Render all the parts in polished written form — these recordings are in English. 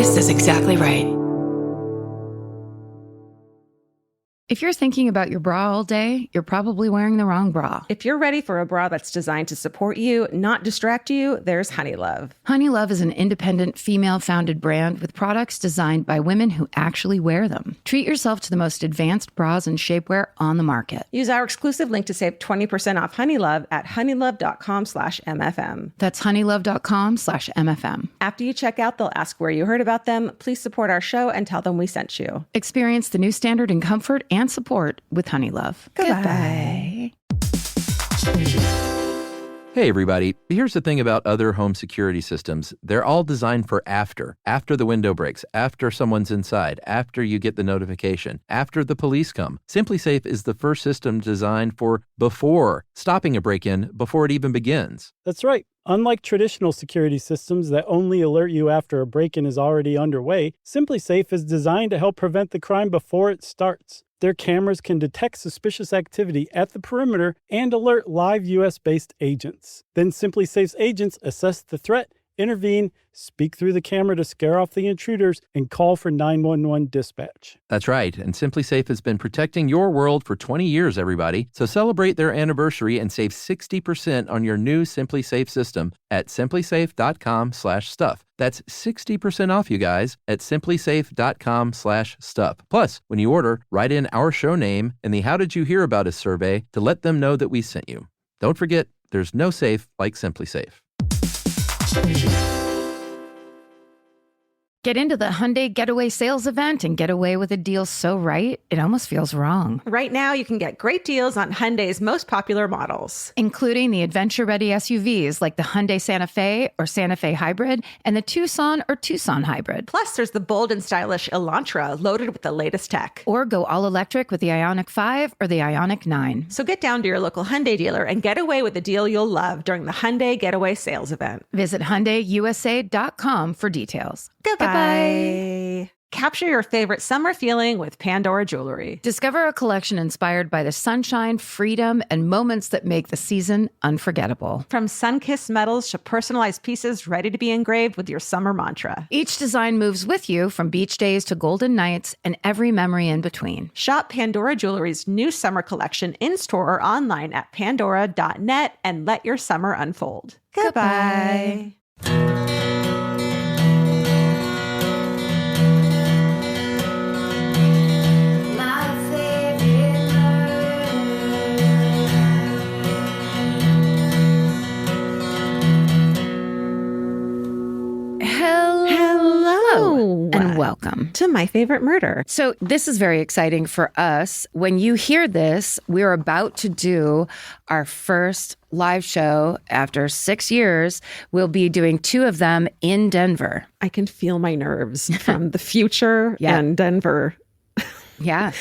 This is exactly right. If you're thinking about your bra all day, you're probably wearing the wrong bra. If you're ready for a bra that's designed to support you, not distract you, there's Honeylove. Honeylove is an independent, female-founded brand with products designed by women who actually wear them. Treat yourself to the most advanced bras and shapewear on the market. Use our exclusive link to save 20% off Honeylove at honeylove.com/MFM. That's honeylove.com/MFM. After you check out, they'll ask where you heard about them. Please support our show and tell them we sent you. Experience the new standard in comfort and support with Honeylove. Goodbye. Hey, everybody. Here's the thing about other home security systems. They're all designed for after the window breaks, after someone's inside, after you get the notification, after the police come. SimpliSafe is the first system designed for before, stopping a break-in before it even begins. That's right. Unlike traditional security systems that only alert you after a break-in is already underway, SimpliSafe is designed to help prevent the crime before it starts. Their cameras can detect suspicious activity at the perimeter and alert live U.S.-based agents. Then SimpliSafe's agents assess the threat, intervene, speak through the camera to scare off the intruders, and call for 911 dispatch. That's right, and SimpliSafe has been protecting your world for 20 years, everybody. So celebrate their anniversary and save 60% on your new SimpliSafe system at simplisafe.com/stuff. That's 60% off, you guys, at simplisafe.com/stuff. Plus, when you order, write in our show name and the How Did You Hear About Us survey to let them know that we sent you. Don't forget, there's no safe like SimpliSafe. Get into the Hyundai Getaway Sales Event and get away with a deal so right, it almost feels wrong. Right now, you can get great deals on Hyundai's most popular models, including the adventure-ready SUVs like the Hyundai Santa Fe or Santa Fe Hybrid and the Tucson or Tucson Hybrid. Plus, there's the bold and stylish Elantra loaded with the latest tech. Or go all-electric with the Ioniq 5 or the Ioniq 9. So get down to your local Hyundai dealer and get away with a deal you'll love during the Hyundai Getaway Sales Event. Visit HyundaiUSA.com for details. Goodbye. Capture your favorite summer feeling with Pandora Jewelry. Discover a collection inspired by the sunshine, freedom, and moments that make the season unforgettable. From sun-kissed metals to personalized pieces ready to be engraved with your summer mantra. Each design moves with you from beach days to golden nights and every memory in between. Shop Pandora Jewelry's new summer collection in-store or online at pandora.net and let your summer unfold. Goodbye. And welcome to My Favorite Murder. So this is very exciting for us. When you hear this, we're about to do our first live show after 6 years. We'll be doing 2 of them in Denver. I can feel my nerves from the future and Denver. Yeah.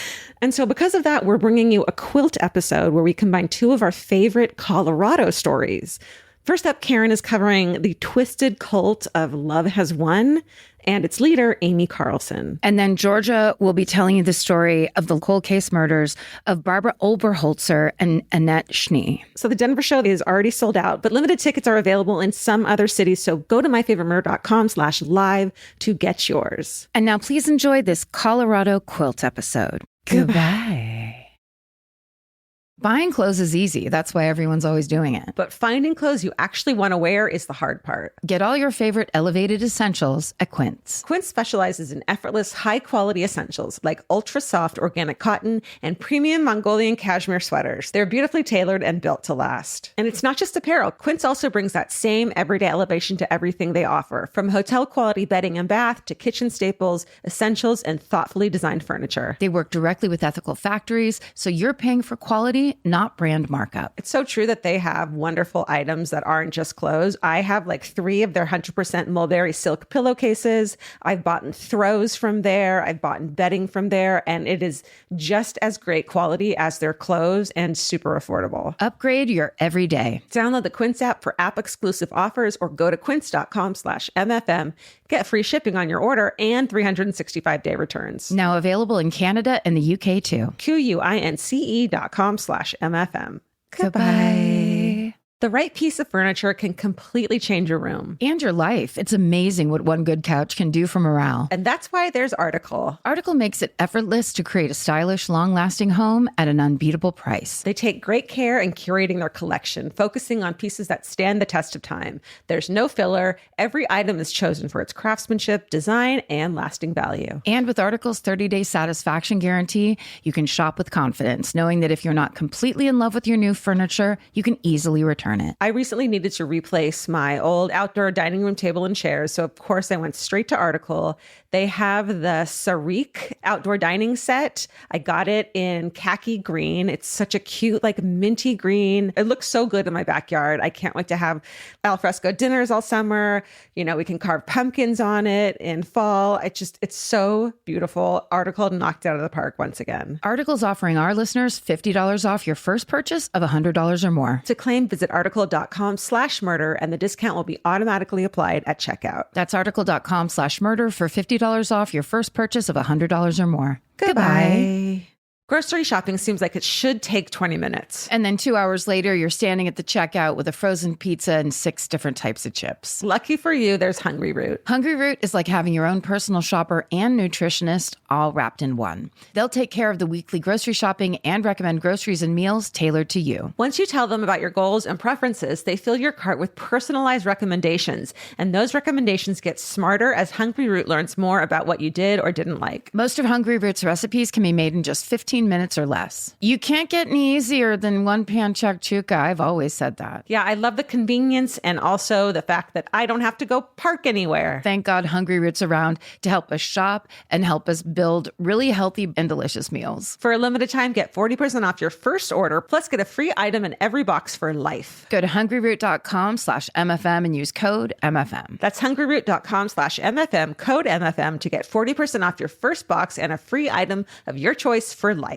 And so because of that, we're bringing you a quilt episode where we combine 2 of our favorite Colorado stories. First up, Karen is covering the twisted cult of Love Has Won and its leader, Amy Carlson. And then Georgia will be telling you the story of the cold case murders of Barbara Oberholtzer and Annette Schnee. So the Denver show is already sold out, but limited tickets are available in some other cities. So go to myfavoritemurder.com/live to get yours. And now please enjoy this Colorado quilt episode. Goodbye. Buying clothes is easy. That's why everyone's always doing it. But finding clothes you actually want to wear is the hard part. Get all your favorite elevated essentials at Quince. Quince specializes in effortless, high-quality essentials like ultra-soft organic cotton and premium Mongolian cashmere sweaters. They're beautifully tailored and built to last. And it's not just apparel. Quince also brings that same everyday elevation to everything they offer, from hotel-quality bedding and bath to kitchen staples, essentials, and thoughtfully designed furniture. They work directly with ethical factories, so you're paying for quality, not brand markup. It's so true that they have wonderful items that aren't just clothes. I have like 3 of their 100% mulberry silk pillowcases. I've bought throws from there. I've bought bedding from there. And it is just as great quality as their clothes and super affordable. Upgrade your everyday. Download the Quince app for app-exclusive offers or go to quince.com/MFM. Get free shipping on your order and 365-day returns. Now available in Canada and the UK too. QUINCE.com/MFM. Goodbye. The right piece of furniture can completely change your room. And your life. It's amazing what one good couch can do for morale. And that's why there's Article. Article makes it effortless to create a stylish, long-lasting home at an unbeatable price. They take great care in curating their collection, focusing on pieces that stand the test of time. There's no filler. Every item is chosen for its craftsmanship, design, and lasting value. And with Article's 30-day satisfaction guarantee, you can shop with confidence, knowing that if you're not completely in love with your new furniture, you can easily return it. I recently needed to replace my old outdoor dining room table and chairs, so of course I went straight to Article. They have the Sarik outdoor dining set. I got it in khaki green. It's such a cute, like minty green. It looks so good in my backyard. I can't wait to have alfresco dinners all summer. You know, we can carve pumpkins on it in fall. It's so beautiful. Article knocked it out of the park once again. Article's offering our listeners $50 off your first purchase of $100 or more. To claim, visit article.com/murder, and the discount will be automatically applied at checkout. That's article.com/murder for $50 off your first purchase of $100 or more. Goodbye. Grocery shopping seems like it should take 20 minutes. And then 2 hours later, you're standing at the checkout with a frozen pizza and 6 different types of chips. Lucky for you, there's Hungry Root. Hungry Root is like having your own personal shopper and nutritionist all wrapped in one. They'll take care of the weekly grocery shopping and recommend groceries and meals tailored to you. Once you tell them about your goals and preferences, they fill your cart with personalized recommendations. And those recommendations get smarter as Hungry Root learns more about what you did or didn't like. Most of Hungry Root's recipes can be made in just 15 minutes or less. You can't get any easier than one pan shakshuka. I've always said that. Yeah, I love the convenience and also the fact that I don't have to go park anywhere. Thank God Hungry Root's around to help us shop and help us build really healthy and delicious meals. For a limited time, get 40% off your first order, plus get a free item in every box for life. Go to hungryroot.com/MFM and use code MFM. That's hungryroot.com/MFM, code MFM, to get 40% off your first box and a free item of your choice for life.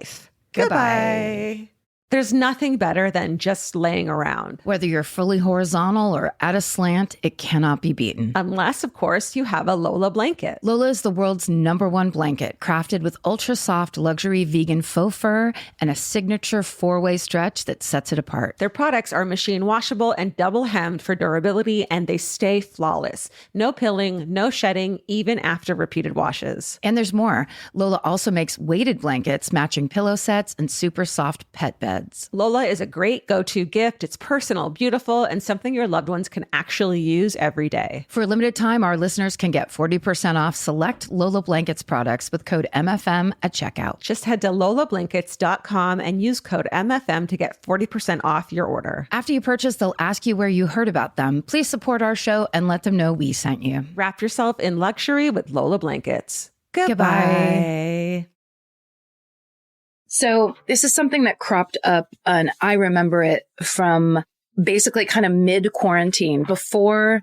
Goodbye. There's nothing better than just laying around. Whether you're fully horizontal or at a slant, it cannot be beaten. Unless, of course, you have a Lola blanket. Lola is the world's #1 blanket, crafted with ultra-soft luxury vegan faux fur and a signature 4-way stretch that sets it apart. Their products are machine washable and double hemmed for durability, and they stay flawless. No pilling, no shedding, even after repeated washes. And there's more. Lola also makes weighted blankets, matching pillow sets, and super soft pet beds. Lola is a great go-to gift. It's personal, beautiful, and something your loved ones can actually use every day. For a limited time, our listeners can get 40% off select Lola Blankets products with code MFM at checkout. Just head to lolablankets.com and use code MFM to get 40% off your order. After you purchase, they'll ask you where you heard about them. Please support our show and let them know we sent you. Wrap yourself in luxury with Lola Blankets. Goodbye. So this is something that cropped up, and I remember it from basically kind of mid-quarantine, before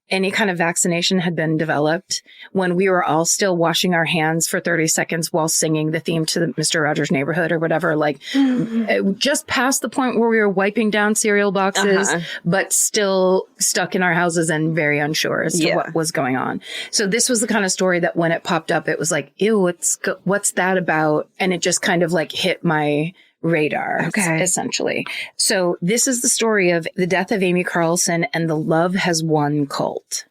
any kind of vaccination had been developed, when we were all still washing our hands for 30 seconds while singing the theme to the Mr. Rogers' Neighborhood or whatever, like just past the point where we were wiping down cereal boxes, but still stuck in our houses and very unsure as to what was going on. So this was the kind of story that when it popped up, it was like, ew, what's that about? And it just kind of like hit my radar, essentially. So this is the story of the death of Amy Carlson and the Love Has Won cult.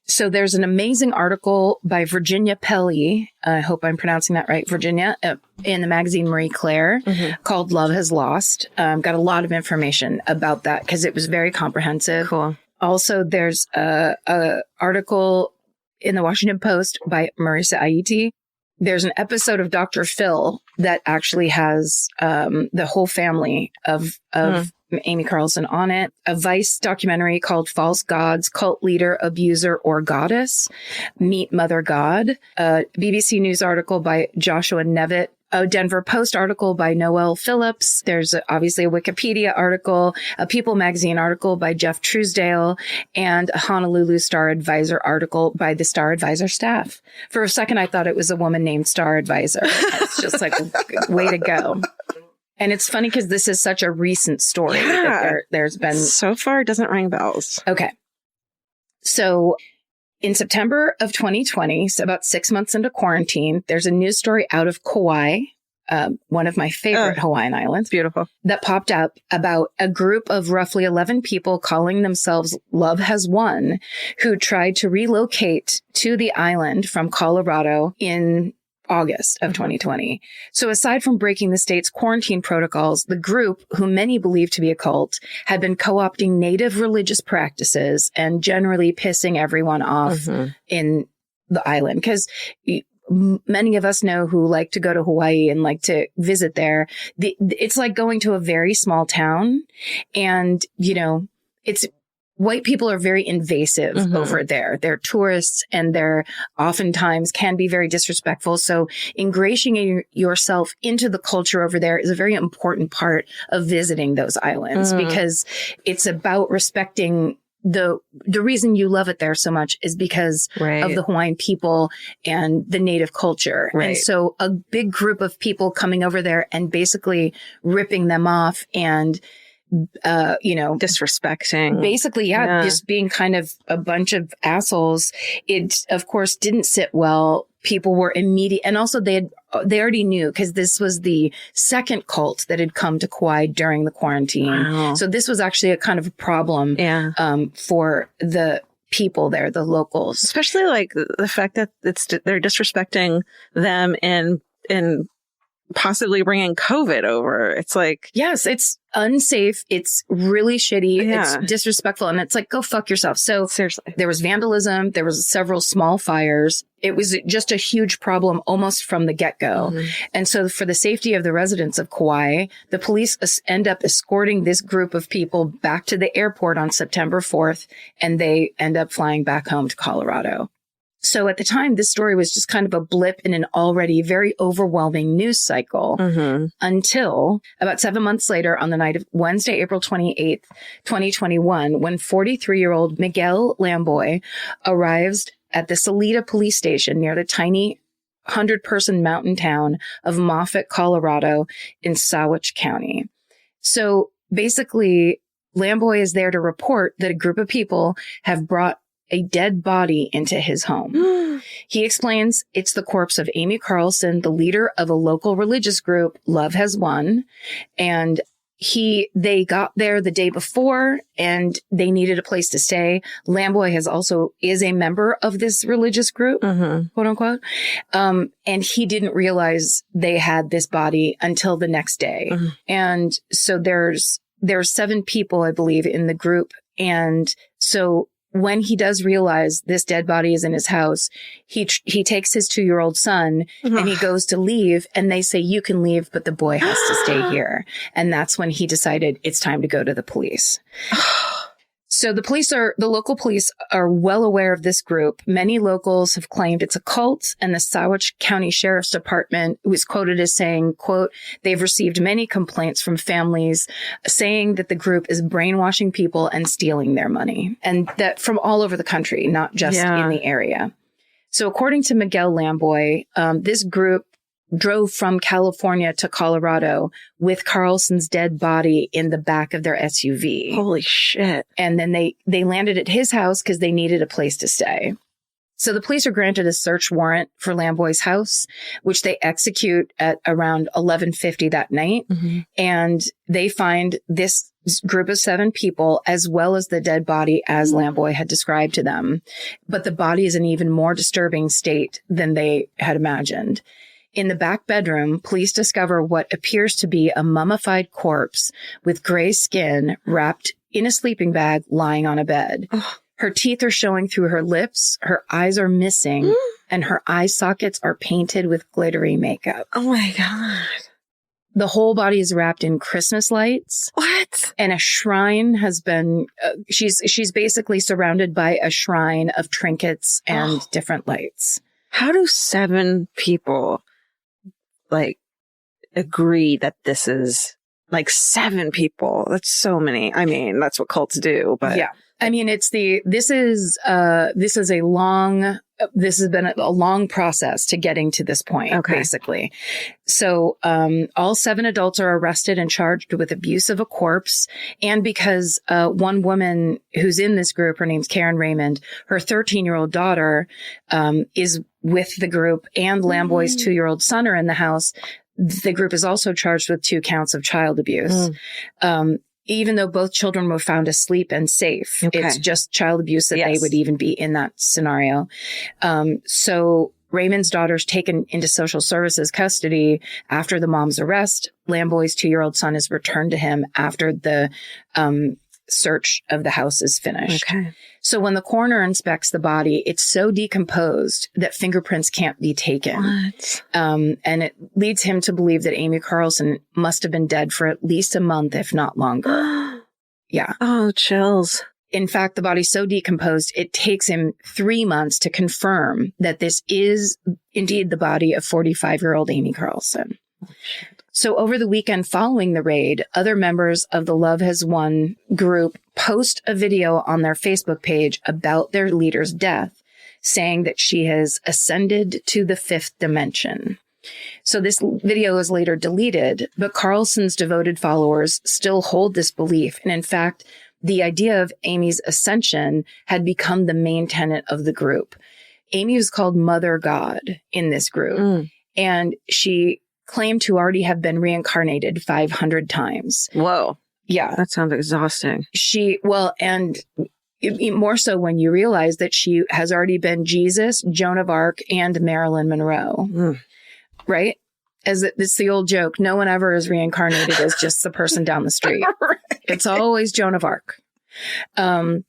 So there's an amazing article by Virginia Pelly, I hope I'm pronouncing that right, Virginia, in the magazine Marie Claire, called Love Has Lost. Got a lot of information about that because it was very comprehensive. Cool. Also, there's a article in the Washington Post by Marisa Aiti. There's an episode of Dr. Phil that actually has the whole family of Amy Carlson on it. A Vice documentary called False Gods, Cult Leader, Abuser, or Goddess. Meet Mother God. A BBC News article by Joshua Nevitt. A Denver Post article by Noel Phillips. There's obviously a Wikipedia article, a People magazine article by Jeff Truesdale, and a Honolulu Star Advisor article by the Star Advisor staff. For a second, I thought it was a woman named Star Advisor. It's just like, way to go. And it's funny because this is such a recent story. That there's been... So far, it doesn't ring bells. Okay. So... in September of 2020, so about 6 months into quarantine, there's a news story out of Kauai, one of my favorite Hawaiian islands. Beautiful. That popped up about a group of roughly 11 people calling themselves Love Has Won, who tried to relocate to the island from Colorado in August of 2020. So aside from breaking the state's quarantine protocols, the group, who many believe to be a cult, had been co-opting native religious practices and generally pissing everyone off in the island. Because many of us know who like to go to Hawaii and like to visit there. It's like going to a very small town, and, you know, white people are very invasive over there. They're tourists, and they're oftentimes can be very disrespectful. So ingratiating yourself into the culture over there is a very important part of visiting those islands, because it's about respecting the reason you love it there so much is because of the Hawaiian people and the native culture. And so a big group of people coming over there and basically ripping them off and disrespecting. Basically, just being kind of a bunch of assholes. It, of course, didn't sit well. People were immediate. And also they already knew, because this was the second cult that had come to Kauai during the quarantine. Wow. So this was actually a kind of a problem for the people there, the locals. Especially like the fact that they're disrespecting them and possibly bringing COVID over. It's like, yes, it's unsafe. It's really shitty. Yeah. It's disrespectful. And it's like, go fuck yourself. So seriously, there was vandalism. There was several small fires. It was just a huge problem almost from the get-go. And so for the safety of the residents of Kauai, the police end up escorting this group of people back to the airport on September 4th, and they end up flying back home to Colorado. So at the time, this story was just kind of a blip in an already very overwhelming news cycle until about 7 months later, on the night of Wednesday, April 28th, 2021, when 43-year-old Miguel Lamboy arrives at the Salida police station near the tiny 100-person mountain town of Moffett, Colorado in Sawatch County. So basically, Lamboy is there to report that a group of people have brought a dead body into his home. He explains it's the corpse of Amy Carlson, the leader of a local religious group, Love Has Won. And they got there the day before and they needed a place to stay. Lamboy is a member of this religious group, quote unquote. And he didn't realize they had this body until the next day. And so there's 7 people, I believe, in the group. And so when he does realize this dead body is in his house, he takes his 2-year-old son and he goes to leave, and they say, you can leave, but the boy has to stay here. And that's when he decided it's time to go to the police. So the local police are well aware of this group. Many locals have claimed it's a cult, and the Sawatch County Sheriff's Department was quoted as saying, quote, they've received many complaints from families saying that the group is brainwashing people and stealing their money, and that from all over the country, not just in the area. So according to Miguel Lamboy, this group drove from California to Colorado with Carlson's dead body in the back of their SUV. Holy shit. And then they landed at his house because they needed a place to stay. So the police are granted a search warrant for Lamboy's house, which they execute at around 11:50 that night. And they find this group of 7 people, as well as the dead body as Lamboy had described to them. But the body is in an even more disturbing state than they had imagined. In the back bedroom, police discover what appears to be a mummified corpse with gray skin wrapped in a sleeping bag lying on a bed. Her teeth are showing through her lips, her eyes are missing, and her eye sockets are painted with glittery makeup. Oh my God. The whole body is wrapped in Christmas lights. What? And a shrine has been, she's basically surrounded by a shrine of trinkets and different lights. How do 7 people agree that this is 7 people? That's so many. I mean, that's what cults do, but yeah. I mean, this has been a long process to getting to this point, basically. So, all 7 adults are arrested and charged with abuse of a corpse. And because, one woman who's in this group, her name's Karen Raymond, her 13-year-old daughter, is with the group, and Lamboy's 2-year-old son are in the house, the group is also charged with 2 counts of child abuse. Even though both children were found asleep and safe, it's just child abuse that they would even be in that scenario. So Raymond's daughter's taken into social services custody after the mom's arrest. Lamboy's 2-year-old son is returned to him after the search of the house is finished. So when the coroner inspects the body, it's so decomposed that fingerprints can't be taken. And it leads him to believe that Amy Carlson must have been dead for at least a month, if not longer. Yeah. Oh, chills. In fact, the body's so decomposed, it takes him 3 months to confirm that this is indeed the body of 45-year-old Amy Carlson. So over the weekend following the raid, other members of the Love Has Won group post a video on their Facebook page about their leader's death, saying that she has ascended to the 5th dimension. So this video is later deleted, but Carlson's devoted followers still hold this belief. And in fact, the idea of Amy's ascension had become the main tenet of the group. Amy was called Mother God in this group, and she claimed to already have been reincarnated 500 times. Whoa. Yeah. That sounds exhausting. And more so when you realize that she has already been Jesus, Joan of Arc, and Marilyn Monroe. Right? As it's the old joke, no one ever is reincarnated as just the person down the street. Right. It's always Joan of Arc. And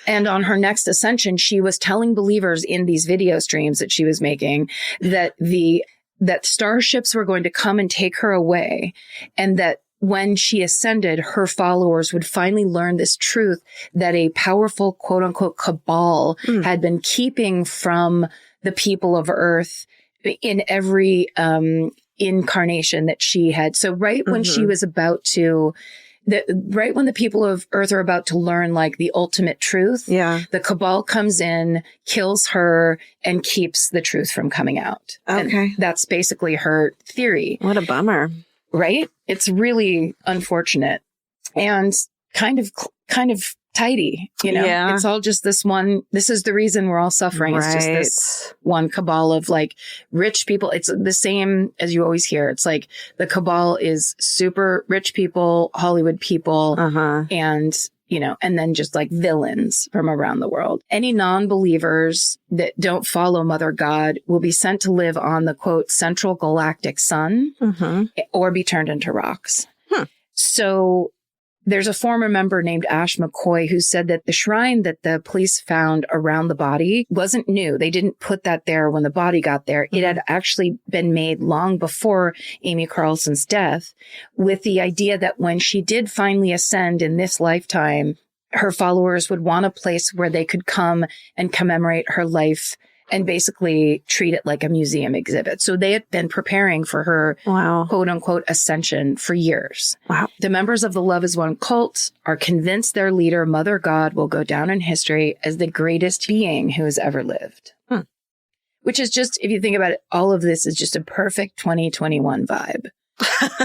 on her next ascension, she was telling believers in these video streams that she was making that starships were going to come and take her away, and that when she ascended, her followers would finally learn this truth that a powerful, quote unquote, cabal had been keeping from the people of Earth in every incarnation that she had. So right when she was about to, right when the people of Earth are about to learn like the ultimate truth, the cabal comes in, kills her, and keeps the truth from coming out. Okay. And that's basically her theory. What a bummer. Right? It's really unfortunate and kind of tidy, you know? Yeah. It's all just this is the reason we're all suffering. It's just this one cabal of like rich people. It's the same as you always hear. It's like the cabal is super rich people, Hollywood people, and, you know, and then just like villains from around the world. Any non-believers that don't follow Mother God will be sent to live on the quote central galactic sun or be turned into rocks. So there's a former member named Ash McCoy who said that the shrine that the police found around the body wasn't new. They didn't put that there when the body got there. It had actually been made long before Amy Carlson's death, with the idea that when she did finally ascend in this lifetime, her followers would want a place where they could come and commemorate her life and basically treat it like a museum exhibit. So they had been preparing for her quote unquote ascension for years. Wow. The members of the Love Has Won cult are convinced their leader, Mother God, will go down in history as the greatest being who has ever lived. Which is just, if you think about it, all of this is just a perfect 2021 vibe.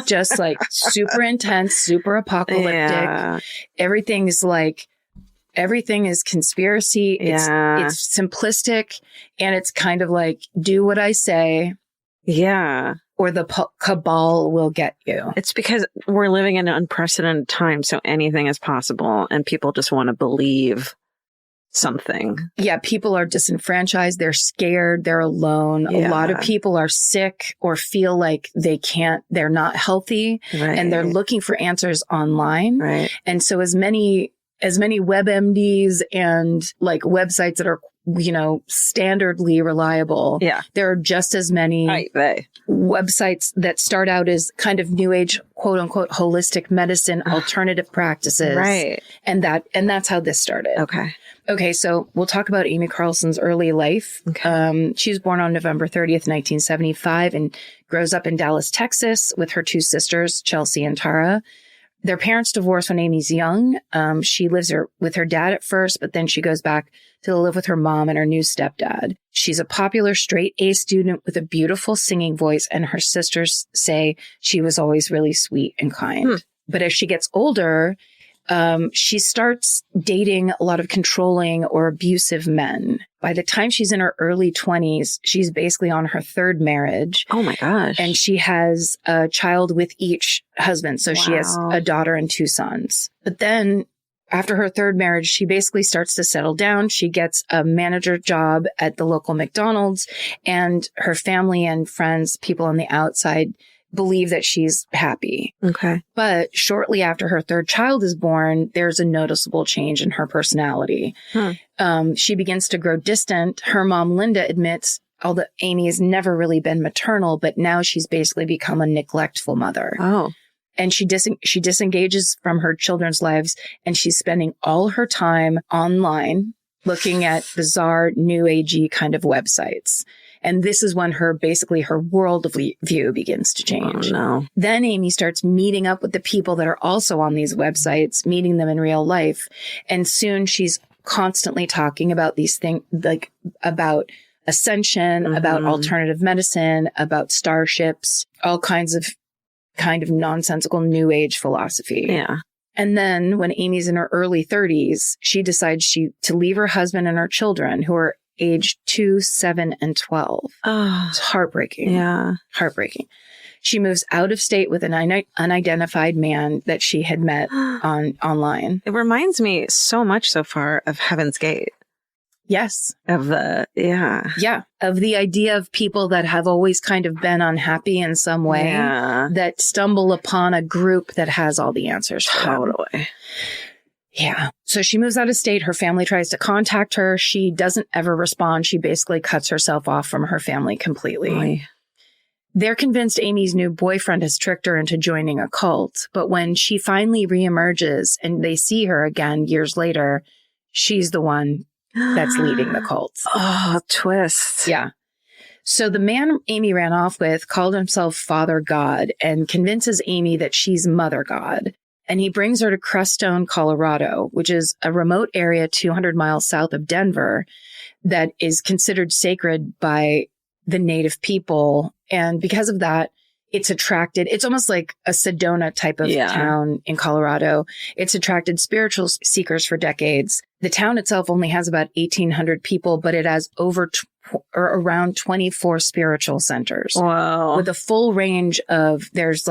Just like super intense, super apocalyptic. Yeah. Everything is conspiracy. It's simplistic, and it's kind of like, do what I say. Yeah. Or the cabal will get you. It's because we're living in an unprecedented time, so anything is possible, and people just want to believe something. Yeah, people are disenfranchised. They're scared. They're alone. A lot of people are sick or feel like they're not healthy, and they're looking for answers online. Right. And so as many WebMDs and like websites that are, you know, standardly reliable. Yeah. There are just as many websites that start out as kind of new age, quote unquote, holistic medicine, alternative practices. Right. And that's how this started. Okay. So we'll talk about Amy Carlson's early life. Okay. She was born on November 30th, 1975, and grows up in Dallas, Texas with her 2 sisters, Chelsea and Tara. Their parents divorced when Amy's young. She lives with her dad at first, but then she goes back to live with her mom and her new stepdad. She's a popular straight A student with a beautiful singing voice, and her sisters say she was always really sweet and kind. But as she gets older, she starts dating a lot of controlling or abusive men. By the time she's in her early 20s, she's basically on her third marriage. Oh my gosh. And she has a child with each husband. So she has a daughter and 2 sons. But then after her third marriage, she basically starts to settle down. She gets a manager job at the local McDonald's, and her family and friends, people on the outside, believe that she's happy. Okay. But shortly after her third child is born, there's a noticeable change in her personality. She begins to grow distant. Her mom, Linda, admits, although Amy has never really been maternal, but now she's basically become a neglectful mother. Oh. And she disengages from her children's lives, and she's spending all her time online looking at bizarre new agey kind of websites. And this is when her world view begins to change. Oh, no. Then Amy starts meeting up with the people that are also on these websites, meeting them in real life. And soon she's constantly talking about these things, like about ascension, about alternative medicine, about starships, all kinds of nonsensical new age philosophy. Yeah. And then when Amy's in her early 30s, she decides to leave her husband and her children, who are aged 2, 7, and 12. Oh, It's heartbreaking. yeah. Heartbreaking. She moves out of state with an unidentified man that she had met online. It reminds me so much so far of Heaven's Gate. Yes. Of the, Yeah. Of the idea of people that have always kind of been unhappy in some way, that stumble upon a group that has all the answers for them. Totally. Yeah. So she moves out of state. Her family tries to contact her. She doesn't ever respond. She basically cuts herself off from her family completely. Oy. They're convinced Amy's new boyfriend has tricked her into joining a cult. But when she finally reemerges and they see her again years later, she's the one that's leading the cult. Oh, twist. Yeah. So the man Amy ran off with called himself Father God and convinces Amy that she's Mother God. And he brings her to Crestone, Colorado, which is a remote area 200 miles south of Denver that is considered sacred by the native people. And because of that, it's almost like a Sedona type of town in Colorado. It's attracted spiritual seekers for decades. The town itself only has about 1,800 people, but it has around 24 spiritual centers. Wow. With a full range of, there's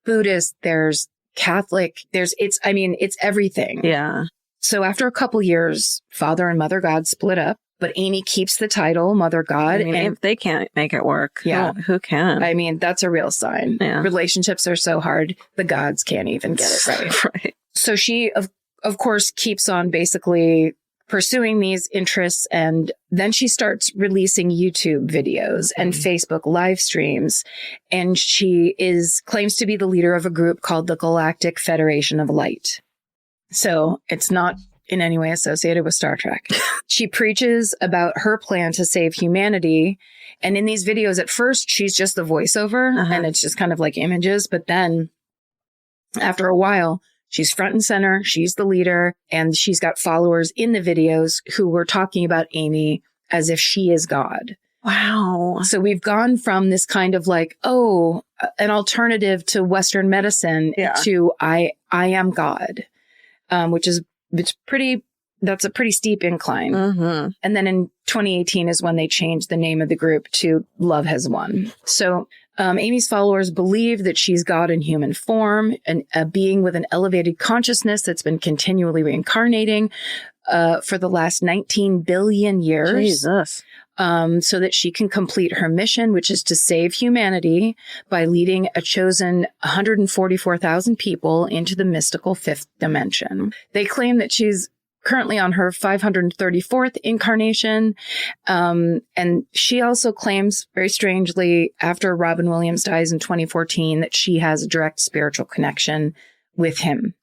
Buddhist, there's Catholic, it's everything. Yeah. So after a couple years, Father and Mother God split up, but Amy keeps the title Mother God. I mean, if they can't make it work, who can? I mean, that's a real sign. Yeah. Relationships are so hard, the gods can't even get it right. Right. So she, of course, keeps on basically pursuing these interests. And then she starts releasing YouTube videos and Facebook live streams. And she claims to be the leader of a group called the Galactic Federation of Light. So it's not in any way associated with Star Trek. She preaches about her plan to save humanity. And in these videos, at first, she's just the voiceover and it's just kind of like images. But then after a while, she's front and center. She's the leader. And she's got followers in the videos who were talking about Amy as if she is God. Wow. So we've gone from this kind of like, an alternative to Western medicine to I am God, that's a pretty steep incline. Mm-hmm. And then in 2018 is when they changed the name of the group to Love Has Won. So Amy's followers believe that she's God in human form, and a being with an elevated consciousness that's been continually reincarnating for the last 19 billion years. Jesus. So that she can complete her mission, which is to save humanity by leading a chosen 144,000 people into the mystical fifth dimension. They claim that she's currently on her 534th incarnation. And she also claims, very strangely, after Robin Williams dies in 2014, that she has a direct spiritual connection with him.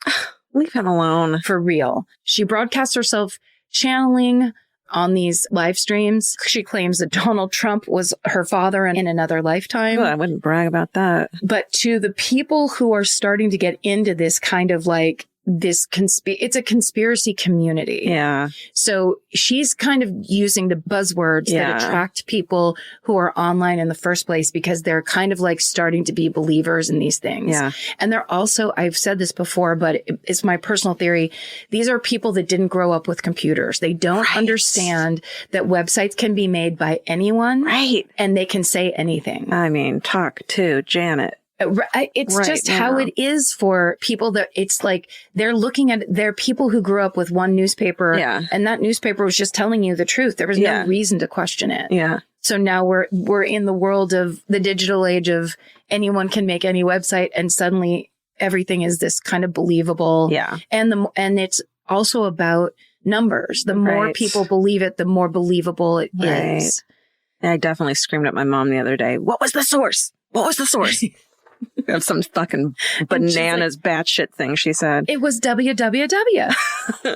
Leave him alone. For real. She broadcasts herself channeling on these live streams. She claims that Donald Trump was her father in another lifetime. Oh, I wouldn't brag about that. But to the people who are starting to get into this kind of like it's a conspiracy community. Yeah. So she's kind of using the buzzwords that attract people who are online in the first place because they're kind of like starting to be believers in these things. Yeah. And they're also, I've said this before, but it's my personal theory. These are people that didn't grow up with computers. They don't understand that websites can be made by anyone. Right. And they can say anything. I mean, talk to Janet. It's just how it is for people that it's like they're looking at they're people who grew up with one newspaper and that newspaper was just telling you the truth. There was no reason to question it. Yeah. So now we're in the world of the digital age of anyone can make any website and suddenly everything is this kind of believable. Yeah. And it's also about numbers. The more people believe it, the more believable it is. I definitely screamed at my mom the other day. What was the source? What was the source? Of some fucking bananas batshit thing she said. It was www.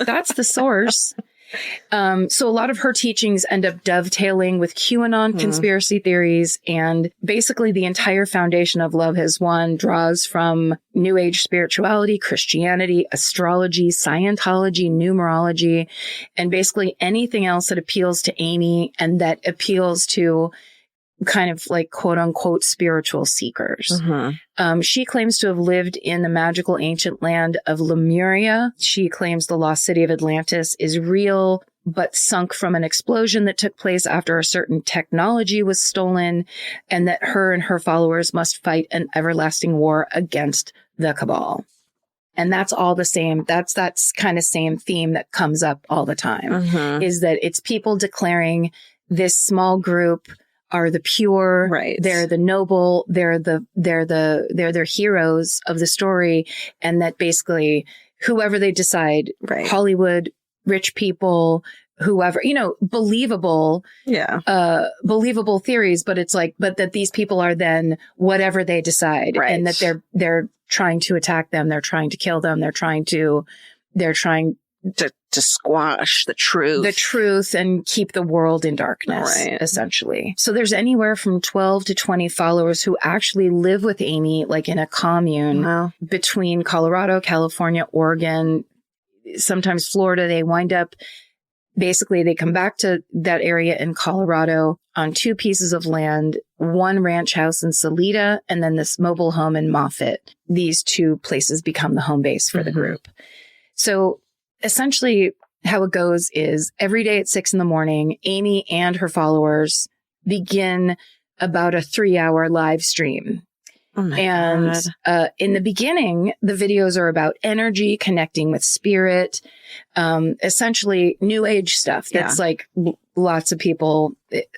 That's the source. So a lot of her teachings end up dovetailing with QAnon conspiracy theories, and basically the entire foundation of Love Has Won draws from New Age spirituality, Christianity, astrology, Scientology, numerology, and basically anything else that appeals to Amy and that appeals to kind of like quote unquote spiritual seekers. She claims to have lived in the magical ancient land of Lemuria. She claims the lost city of Atlantis is real, but sunk from an explosion that took place after a certain technology was stolen, and that her and her followers must fight an everlasting war against the cabal. And that's all the same. That's kind of same theme that comes up all the time, is that it's people declaring this small group are the pure, they're the noble, they're their heroes of the story. And that basically whoever they decide, Hollywood, rich people, whoever, believable, believable theories, but it's like, but that these people are then whatever they decide and that they're trying to attack them. They're trying to kill them. They're trying to squash the truth and keep the world in darkness, essentially. So there's anywhere from 12 to 20 followers who actually live with Amy, like in a commune between Colorado, California, Oregon, sometimes Florida. They wind up, basically they come back to that area in Colorado on 2 pieces of land, one ranch house in Salida, and then this mobile home in Moffett. These 2 places become the home base for the group. So essentially, how it goes is every day at 6 a.m, Amy and her followers begin about a 3-hour live stream. In the beginning, the videos are about energy, connecting with spirit, essentially new age stuff that's like lots of people